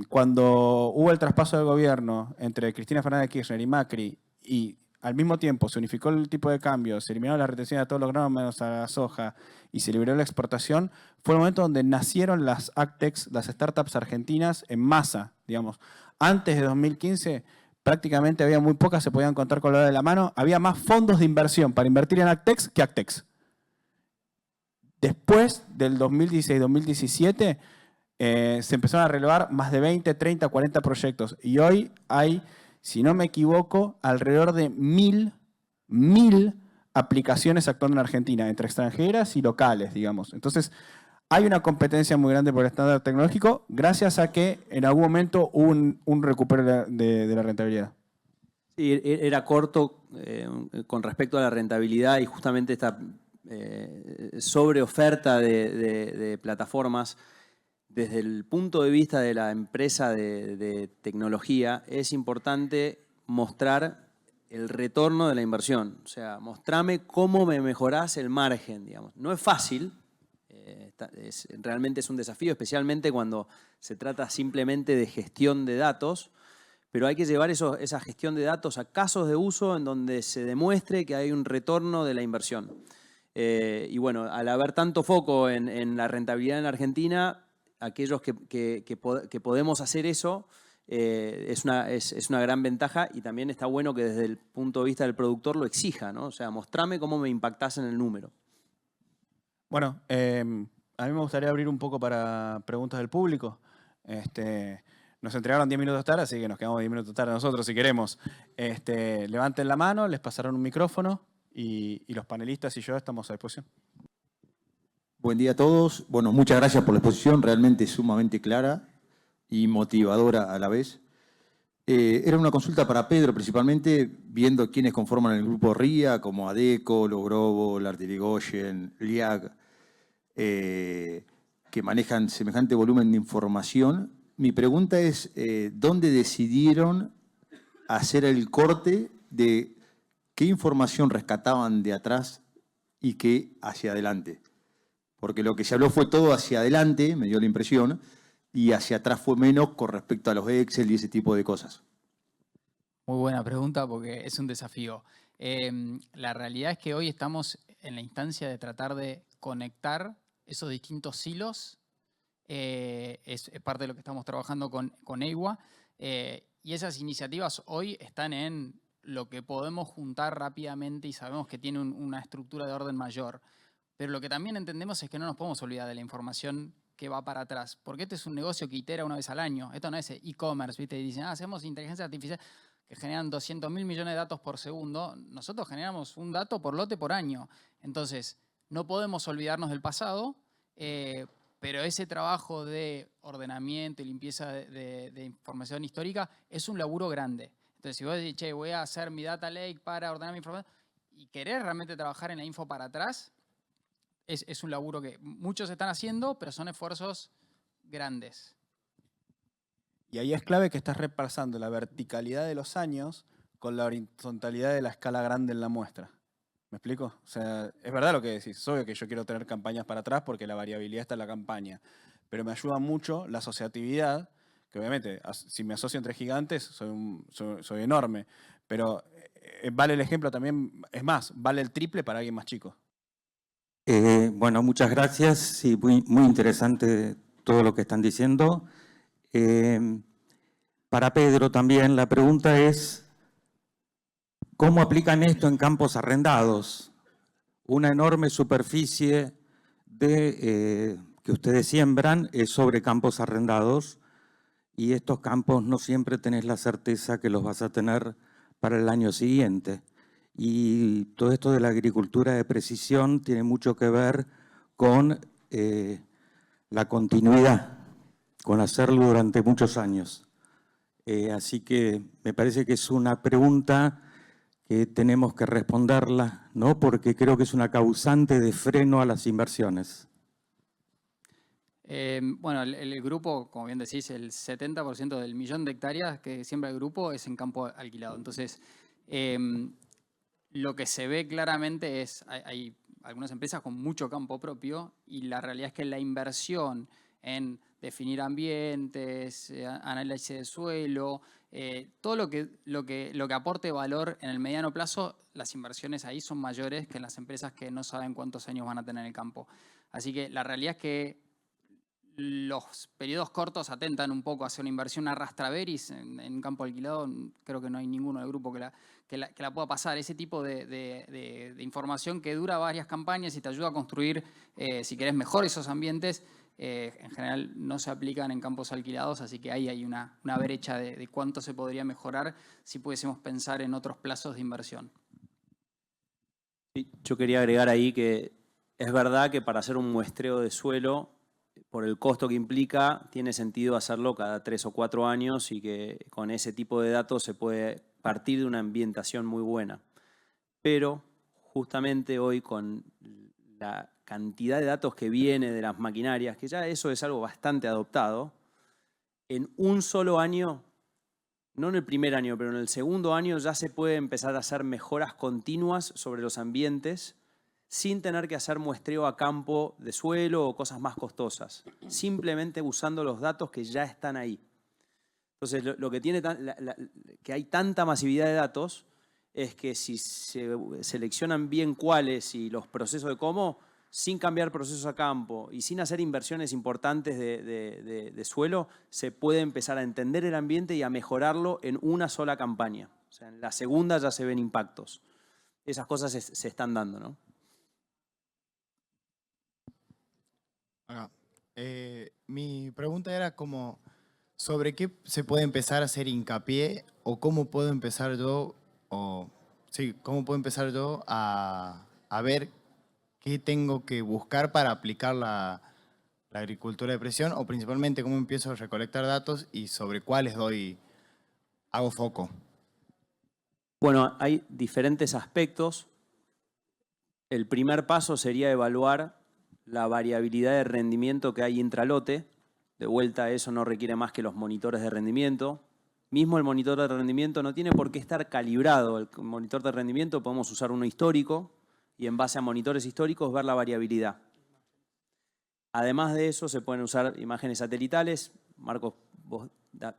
Cuando hubo el traspaso del gobierno entre Cristina Fernández de Kirchner y Macri, y al mismo tiempo se unificó el tipo de cambio, se eliminaron las retenciones a todos los granos menos a la soja y se liberó la exportación, fue el momento donde nacieron las Agtex, las startups argentinas en masa, digamos. Antes de 2015 prácticamente había muy pocas, se podían contar con la dedo de la mano. Había más fondos de inversión para invertir en Agtex que Agtex. Después del 2016-2017 se empezaron a relevar más de 20, 30, 40 proyectos. Y hoy hay, si no me equivoco, alrededor de 1000 aplicaciones actuando en Argentina, entre extranjeras y locales, digamos. Entonces, hay una competencia muy grande por el estándar tecnológico, gracias a que en algún momento hubo un recupero de la rentabilidad. Sí, era corto con respecto a la rentabilidad y justamente esta sobreoferta de plataformas. Desde el punto de vista de la empresa de tecnología, es importante mostrar el retorno de la inversión. O sea, mostrame cómo me mejorás el margen, digamos. No es fácil. Realmente es un desafío, especialmente cuando se trata simplemente de gestión de datos, pero hay que llevar esa gestión de datos a casos de uso en donde se demuestre que hay un retorno de la inversión. Y bueno, al haber tanto foco en la rentabilidad en la Argentina, aquellos que podemos hacer eso es una gran ventaja, y también está bueno que desde el punto de vista del productor lo exija, ¿no? O sea, mostrame cómo me impactás en el número. Bueno, a mí me gustaría abrir un poco para preguntas del público. Nos entregaron 10 minutos tarde, así que nos quedamos 10 minutos tarde nosotros si queremos. Levanten la mano, les pasaron un micrófono y los panelistas y yo estamos a disposición. Buen día a todos. Bueno, muchas gracias por la exposición, realmente sumamente clara y motivadora a la vez. Era una consulta para Pedro, principalmente viendo quiénes conforman el grupo RIA, como ADECO, Logrobo, Lartirigoyen, LIAG, que manejan semejante volumen de información. Mi pregunta es, ¿dónde decidieron hacer el corte de qué información rescataban de atrás y qué hacia adelante? Porque lo que se habló fue todo hacia adelante, me dio la impresión, y hacia atrás fue menos con respecto a los Excel y ese tipo de cosas. Muy buena pregunta porque es un desafío. La realidad es que hoy estamos en la instancia de tratar de conectar esos distintos silos. Es parte de lo que estamos trabajando con EIWA. Y esas iniciativas hoy están en lo que podemos juntar rápidamente y sabemos que tiene una estructura de orden mayor. Pero lo que también entendemos es que no nos podemos olvidar de la información que va para atrás. Porque este es un negocio que itera una vez al año. Esto no es e-commerce, ¿viste? Y dicen, hacemos inteligencia artificial que generan 200.000 millones de datos por segundo. Nosotros generamos un dato por lote por año. Entonces, no podemos olvidarnos del pasado Pero ese trabajo de ordenamiento y limpieza de información histórica es un laburo grande. Entonces, si vos decís, che, voy a hacer mi data lake para ordenar mi información y querés realmente trabajar en la info para atrás, es un laburo que muchos están haciendo, pero son esfuerzos grandes. Y ahí es clave que estás repasando la verticalidad de los años con la horizontalidad de la escala grande en la muestra. ¿Me explico? O sea, es verdad lo que decís. Es obvio que yo quiero tener campañas para atrás porque la variabilidad está en la campaña. Pero me ayuda mucho la asociatividad, que obviamente, si me asocio entre gigantes, soy enorme. Pero vale el ejemplo también, es más, vale el triple para alguien más chico. Bueno, muchas gracias. Sí, muy interesante todo lo que están diciendo. Para Pedro también, la pregunta es, ¿cómo aplican esto en campos arrendados? Una enorme superficie que ustedes siembran es sobre campos arrendados y estos campos no siempre tenés la certeza que los vas a tener para el año siguiente. Y todo esto de la agricultura de precisión tiene mucho que ver con la continuidad, con hacerlo durante muchos años. Así que me parece que es una pregunta que tenemos que responderla, ¿no? Porque creo que es una causante de freno a las inversiones. Bueno, el grupo, como bien decís, el 70% del millón de hectáreas que siembra el grupo es en campo alquilado. Entonces, lo que se ve claramente es, hay algunas empresas con mucho campo propio y la realidad es que la inversión en definir ambientes, análisis de suelo, todo lo que aporte valor en el mediano plazo, las inversiones ahí son mayores que en las empresas que no saben cuántos años van a tener en el campo. Así que la realidad es que los periodos cortos atentan un poco hacia una inversión arrastraveris en un campo alquilado. Creo que no hay ninguno del grupo que la pueda pasar. Ese tipo de información que dura varias campañas y te ayuda a construir, si querés, mejor esos ambientes, en general no se aplican en campos alquilados, así que ahí hay una brecha de cuánto se podría mejorar si pudiésemos pensar en otros plazos de inversión. Sí, yo quería agregar ahí que es verdad que para hacer un muestreo de suelo, por el costo que implica, tiene sentido hacerlo cada 3 o 4 años y que con ese tipo de datos se puede partir de una ambientación muy buena. Pero justamente hoy con la cantidad de datos que viene de las maquinarias, que ya eso es algo bastante adoptado, en un solo año, no en el primer año, pero en el segundo año ya se puede empezar a hacer mejoras continuas sobre los ambientes sin tener que hacer muestreo a campo de suelo o cosas más costosas, simplemente usando los datos que ya están ahí. Entonces, lo que tiene que hay tanta masividad de datos es que si se seleccionan bien cuáles y los procesos de cómo, sin cambiar procesos a campo y sin hacer inversiones importantes de suelo, se puede empezar a entender el ambiente y a mejorarlo en una sola campaña. O sea, en la segunda ya se ven impactos. Esas cosas se están dando, ¿no? Acá. Mi pregunta era como sobre qué se puede empezar a hacer hincapié o cómo puedo empezar yo, cómo puedo empezar yo a ver qué tengo que buscar para aplicar la agricultura de precisión o principalmente cómo empiezo a recolectar datos y sobre cuáles hago foco. Bueno, hay diferentes aspectos. El primer paso sería evaluar la variabilidad de rendimiento que hay intralote. De vuelta, eso no requiere más que los monitores de rendimiento. Mismo el monitor de rendimiento no tiene por qué estar calibrado. El monitor de rendimiento podemos usar uno histórico y en base a monitores históricos ver la variabilidad. Además de eso, se pueden usar imágenes satelitales. Marcos, vos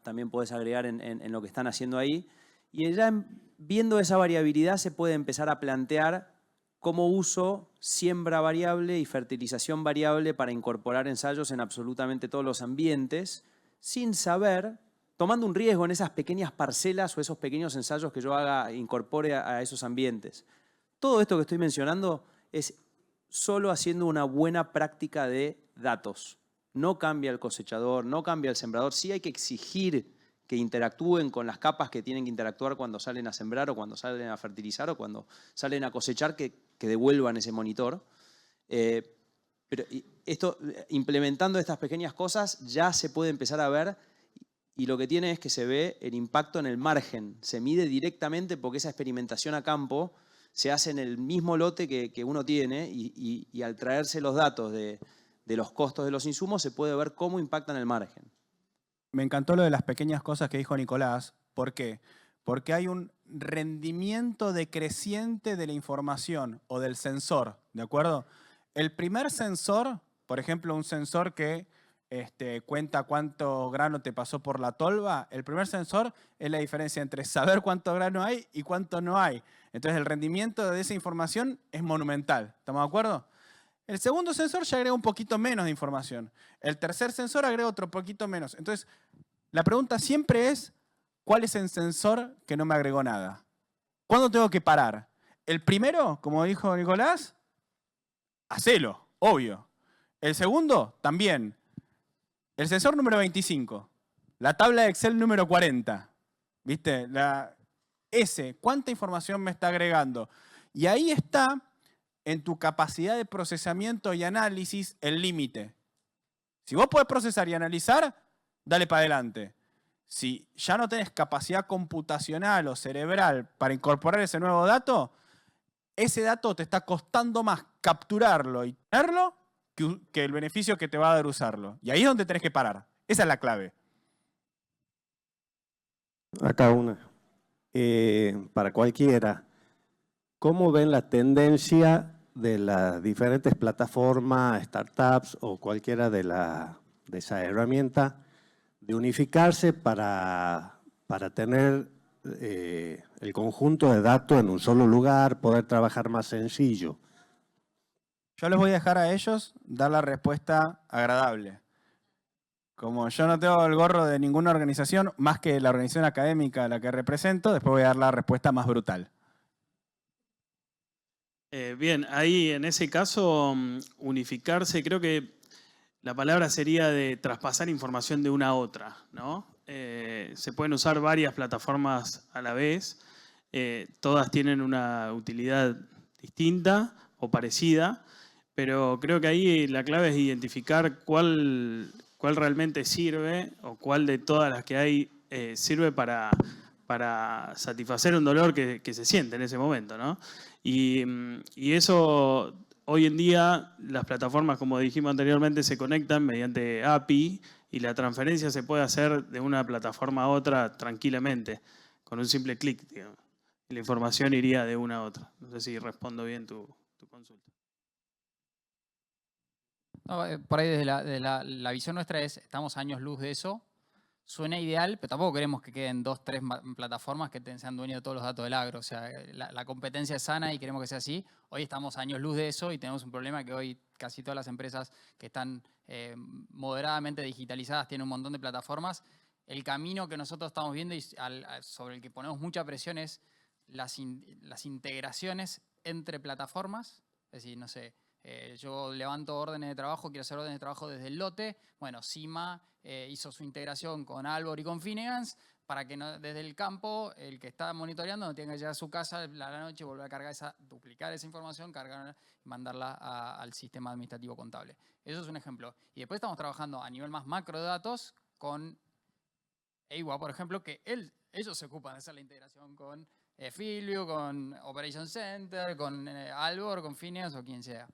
también podés agregar en lo que están haciendo ahí. Y ya viendo esa variabilidad se puede empezar a plantear cómo uso siembra variable y fertilización variable para incorporar ensayos en absolutamente todos los ambientes, sin saber, tomando un riesgo en esas pequeñas parcelas o esos pequeños ensayos que yo incorpore a esos ambientes. Todo esto que estoy mencionando es solo haciendo una buena práctica de datos. No cambia el cosechador, no cambia el sembrador. Sí hay que exigir que interactúen con las capas que tienen que interactuar cuando salen a sembrar o cuando salen a fertilizar o cuando salen a cosechar, que devuelvan ese monitor. Pero esto, implementando estas pequeñas cosas, ya se puede empezar a ver, y lo que tiene es que se ve el impacto en el margen. Se mide directamente porque esa experimentación a campo se hace en el mismo lote que uno tiene, y al traerse los datos de los costos de los insumos se puede ver cómo impactan el margen. Me encantó lo de las pequeñas cosas que dijo Nicolás. ¿Por qué? Porque hay un rendimiento decreciente de la información o del sensor, ¿de acuerdo? El primer sensor, por ejemplo, un sensor que cuenta cuánto grano te pasó por la tolva, el primer sensor es la diferencia entre saber cuánto grano hay y cuánto no hay. Entonces el rendimiento de esa información es monumental. ¿Estamos de acuerdo? El segundo sensor ya agrega un poquito menos de información. El tercer sensor agrega otro poquito menos. Entonces, la pregunta siempre es, ¿cuál es el sensor que no me agregó nada? ¿Cuándo tengo que parar? El primero, como dijo Nicolás, hacelo, obvio. El segundo, también. El sensor número 25. La tabla de Excel número 40. ¿Viste? ¿Cuánta información me está agregando? Y ahí está, en tu capacidad de procesamiento y análisis, el límite. Si vos podés procesar y analizar, dale para adelante. Si ya no tenés capacidad computacional o cerebral para incorporar ese nuevo dato, ese dato te está costando más capturarlo y tenerlo que el beneficio que te va a dar usarlo. Y ahí es donde tenés que parar. Esa es la clave. Acá una. Para cualquiera, ¿cómo ven la tendencia de las diferentes plataformas, startups o cualquiera de esa herramienta de unificarse para tener el conjunto de datos en un solo lugar, poder trabajar más sencillo? Yo les voy a dejar a ellos dar la respuesta agradable. Como yo no tengo el gorro de ninguna organización, más que la organización académica a la que represento, después voy a dar la respuesta más brutal. Bien, ahí en ese caso, unificarse, creo que la palabra sería de traspasar información de una a otra, ¿no? Se pueden usar varias plataformas a la vez, todas tienen una utilidad distinta o parecida, pero creo que ahí la clave es identificar cuál realmente sirve o cuál de todas las que hay sirve para satisfacer un dolor que se siente en ese momento, ¿no? Y eso, hoy en día, las plataformas, como dijimos anteriormente, se conectan mediante API y la transferencia se puede hacer de una plataforma a otra tranquilamente, con un simple clic, digamos. Y la información iría de una a otra. No sé si respondo bien tu consulta. No, por ahí desde la visión nuestra estamos a años luz de eso. Suena ideal, pero tampoco queremos que queden 2, 3 plataformas que sean dueños de todos los datos del agro. O sea, la competencia es sana y queremos que sea así. Hoy estamos a años luz de eso y tenemos un problema que hoy casi todas las empresas que están moderadamente digitalizadas tienen un montón de plataformas. El camino que nosotros estamos viendo y sobre el que ponemos mucha presión es las integraciones entre plataformas. Es decir, no sé, yo levanto órdenes de trabajo, quiero hacer órdenes de trabajo desde el lote. Bueno, Cima hizo su integración con Albor y con Finnegan's para que desde el campo el que está monitoreando no tenga que llegar a su casa a la noche, volver a cargar duplicar esa información, cargarla y mandarla al sistema administrativo contable. Eso es un ejemplo. Y después estamos trabajando a nivel más macro de datos con EIWA, por ejemplo, que ellos se ocupan de hacer la integración con Filvio, con Operation Center, con Albor, con Finnegan's o quien sea.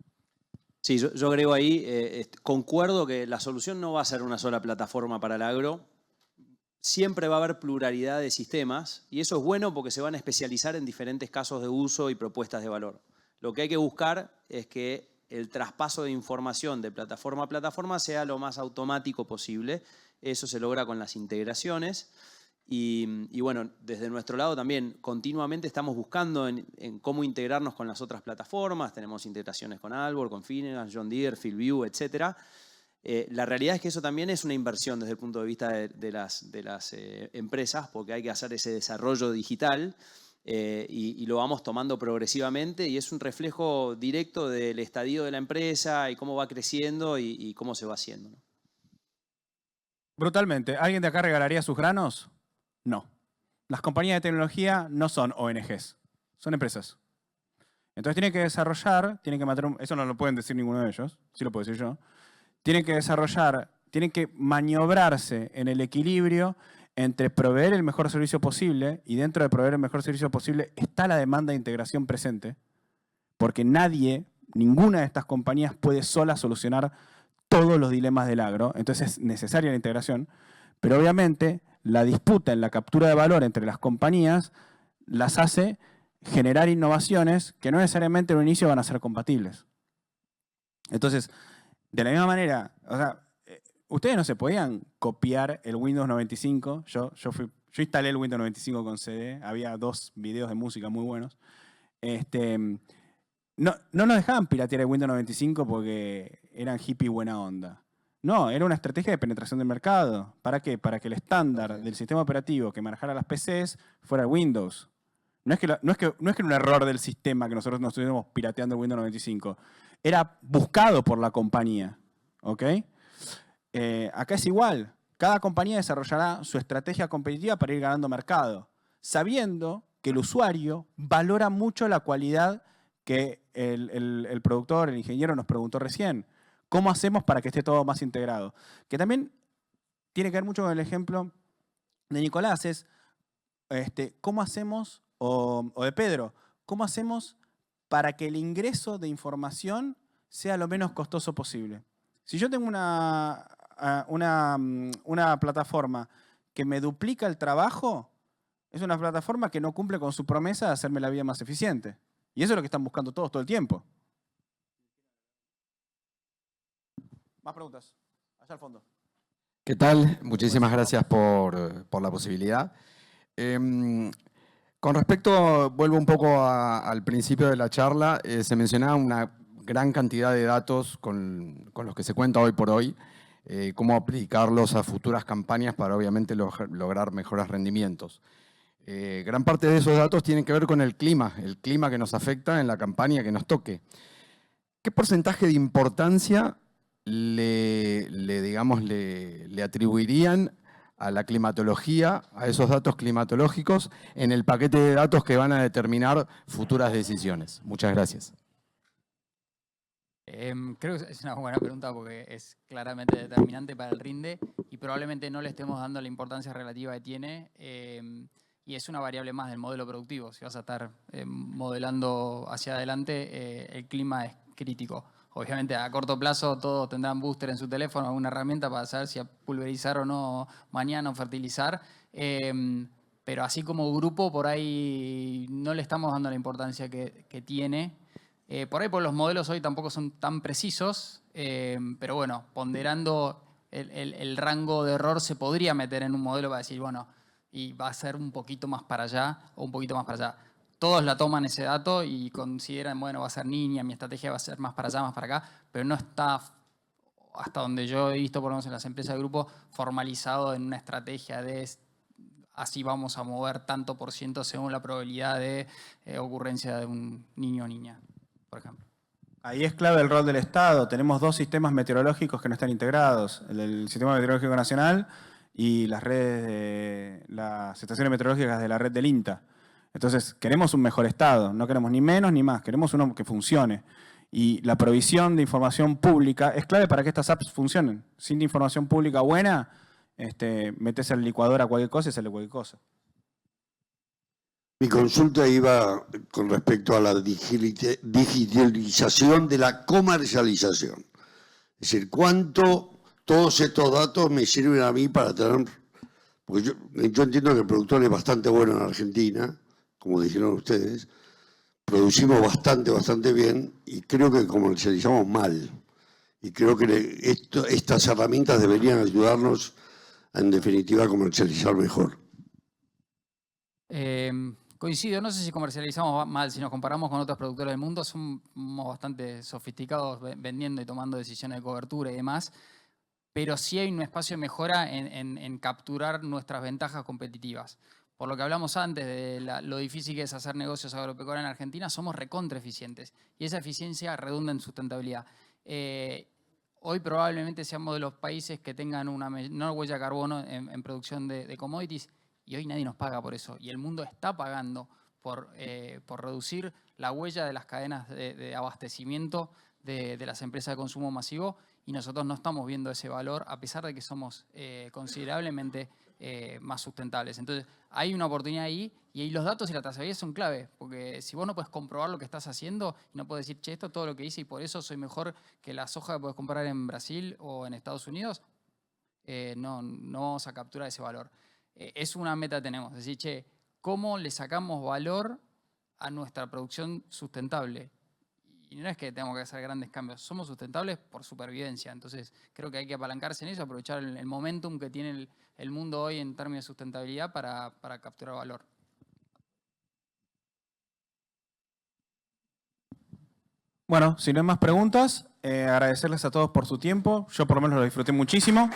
Sí, yo agrego ahí, concuerdo que la solución no va a ser una sola plataforma para el agro. Siempre va a haber pluralidad de sistemas y eso es bueno porque se van a especializar en diferentes casos de uso y propuestas de valor. Lo que hay que buscar es que el traspaso de información de plataforma a plataforma sea lo más automático posible. Eso se logra con las integraciones. Y bueno, desde nuestro lado también continuamente estamos buscando en cómo integrarnos con las otras plataformas. Tenemos integraciones con Albor, con Finnegan's, John Deere, FieldView, etc. La realidad es que eso también es una inversión desde el punto de vista de las empresas, porque hay que hacer ese desarrollo digital y lo vamos tomando progresivamente y es un reflejo directo del estadio de la empresa y cómo va creciendo y cómo se va haciendo, ¿no? Brutalmente. ¿Alguien de acá regalaría sus granos? No. Las compañías de tecnología no son ONGs, son empresas. Entonces tiene que desarrollar, tiene que matar eso no lo pueden decir ninguno de ellos, sí lo puedo decir yo. Tienen que desarrollar, tienen que maniobrarse en el equilibrio entre proveer el mejor servicio posible, y dentro de proveer el mejor servicio posible está la demanda de integración presente, porque ninguna de estas compañías puede sola solucionar todos los dilemas del agro, entonces es necesaria la integración, pero obviamente la disputa en la captura de valor entre las compañías las hace generar innovaciones que no necesariamente en un inicio van a ser compatibles. Entonces, de la misma manera, o sea, ustedes no se podían copiar el Windows 95. Yo instalé el Windows 95 con CD, había 2 videos de música muy buenos. No nos dejaban piratear el Windows 95 porque eran hippie buena onda. No, era una estrategia de penetración del mercado. ¿Para qué? Para que el estándar del sistema operativo que manejara las PCs fuera el Windows. No es que era un error del sistema que nosotros nos estuviéramos pirateando el Windows 95. Era buscado por la compañía. ¿Ok? Acá es igual. Cada compañía desarrollará su estrategia competitiva para ir ganando mercado, sabiendo que el usuario valora mucho la cualidad que el productor, el ingeniero nos preguntó recién. ¿Cómo hacemos para que esté todo más integrado? Que también tiene que ver mucho con el ejemplo de Nicolás, es ¿cómo hacemos, o de Pedro, cómo hacemos para que el ingreso de información sea lo menos costoso posible? Si yo tengo una plataforma que me duplica el trabajo, es una plataforma que no cumple con su promesa de hacerme la vida más eficiente. Y eso es lo que están buscando todos todo el tiempo. Más preguntas. Allá al fondo. ¿Qué tal? Muchísimas gracias por la posibilidad. Con respecto, vuelvo un poco al principio de la charla, se mencionaba una gran cantidad de datos con los que se cuenta hoy por hoy, cómo aplicarlos a futuras campañas para obviamente lograr mejores rendimientos. Gran parte de esos datos tienen que ver con el clima que nos afecta en la campaña que nos toque. ¿Qué porcentaje de importancia le atribuirían a la climatología, a esos datos climatológicos, en el paquete de datos que van a determinar futuras decisiones? Muchas gracias. Creo que es una buena pregunta porque es claramente determinante para el rinde y probablemente no le estemos dando la importancia relativa que tiene, y es una variable más del modelo productivo. Si vas a estar modelando hacia adelante, el clima es crítico. Obviamente a corto plazo todos tendrán booster en su teléfono, alguna herramienta para saber si a pulverizar o no mañana o fertilizar, pero así como grupo por ahí no le estamos dando la importancia que tiene. Por ahí por los modelos hoy tampoco son tan precisos, pero bueno, ponderando el rango de error se podría meter en un modelo para decir, bueno, y va a ser un poquito más para allá o un poquito más para allá. Todos la toman ese dato y consideran, bueno, va a ser niña, mi estrategia va a ser más para allá, más para acá, pero no está, hasta donde yo he visto, por lo menos en las empresas de grupo, formalizado en una estrategia de así vamos a mover tanto por ciento según la probabilidad de ocurrencia de un niño o niña, por ejemplo. Ahí es clave el rol del Estado. Tenemos 2 sistemas meteorológicos que no están integrados. El Sistema Meteorológico Nacional y las estaciones meteorológicas de la red del INTA. Entonces, queremos un mejor Estado, no queremos ni menos ni más, queremos uno que funcione. Y la provisión de información pública es clave para que estas apps funcionen. Sin información pública buena, metes en la licuadora cualquier cosa y sale cualquier cosa. Mi consulta iba con respecto a la digitalización de la comercialización. Es decir, ¿cuánto todos estos datos me sirven a mí para tener? Porque yo entiendo que el productor es bastante bueno en Argentina, como dijeron ustedes, producimos bastante bien y creo que comercializamos mal. Y creo que estas herramientas deberían ayudarnos, en definitiva, a comercializar mejor. Coincido, no sé si comercializamos mal, si nos comparamos con otros productores del mundo, somos bastante sofisticados vendiendo y tomando decisiones de cobertura y demás, pero sí hay un espacio de mejora en capturar nuestras ventajas competitivas. Por lo que hablamos antes de lo difícil que es hacer negocios agropecuarios en Argentina, somos recontra eficientes y esa eficiencia redunda en sustentabilidad. Hoy probablemente seamos de los países que tengan una menor huella de carbono en producción de commodities y hoy nadie nos paga por eso y el mundo está pagando por reducir la huella de las cadenas de abastecimiento de las empresas de consumo masivo, y nosotros no estamos viendo ese valor a pesar de que somos considerablemente más sustentables. Entonces, hay una oportunidad ahí, y ahí los datos y la trazabilidad son clave, porque si vos no puedes comprobar lo que estás haciendo y no puedes decir, che, esto es todo lo que hice y por eso soy mejor que la soja que puedes comprar en Brasil o en Estados Unidos, no vamos a capturar ese valor. Es una meta que tenemos, es decir, che, ¿cómo le sacamos valor a nuestra producción sustentable? Y no es que tengamos que hacer grandes cambios, somos sustentables por supervivencia. Entonces creo que hay que apalancarse en eso, aprovechar el momentum que tiene el mundo hoy en términos de sustentabilidad para capturar valor. Bueno, si no hay más preguntas, agradecerles a todos por su tiempo. Yo por lo menos lo disfruté muchísimo.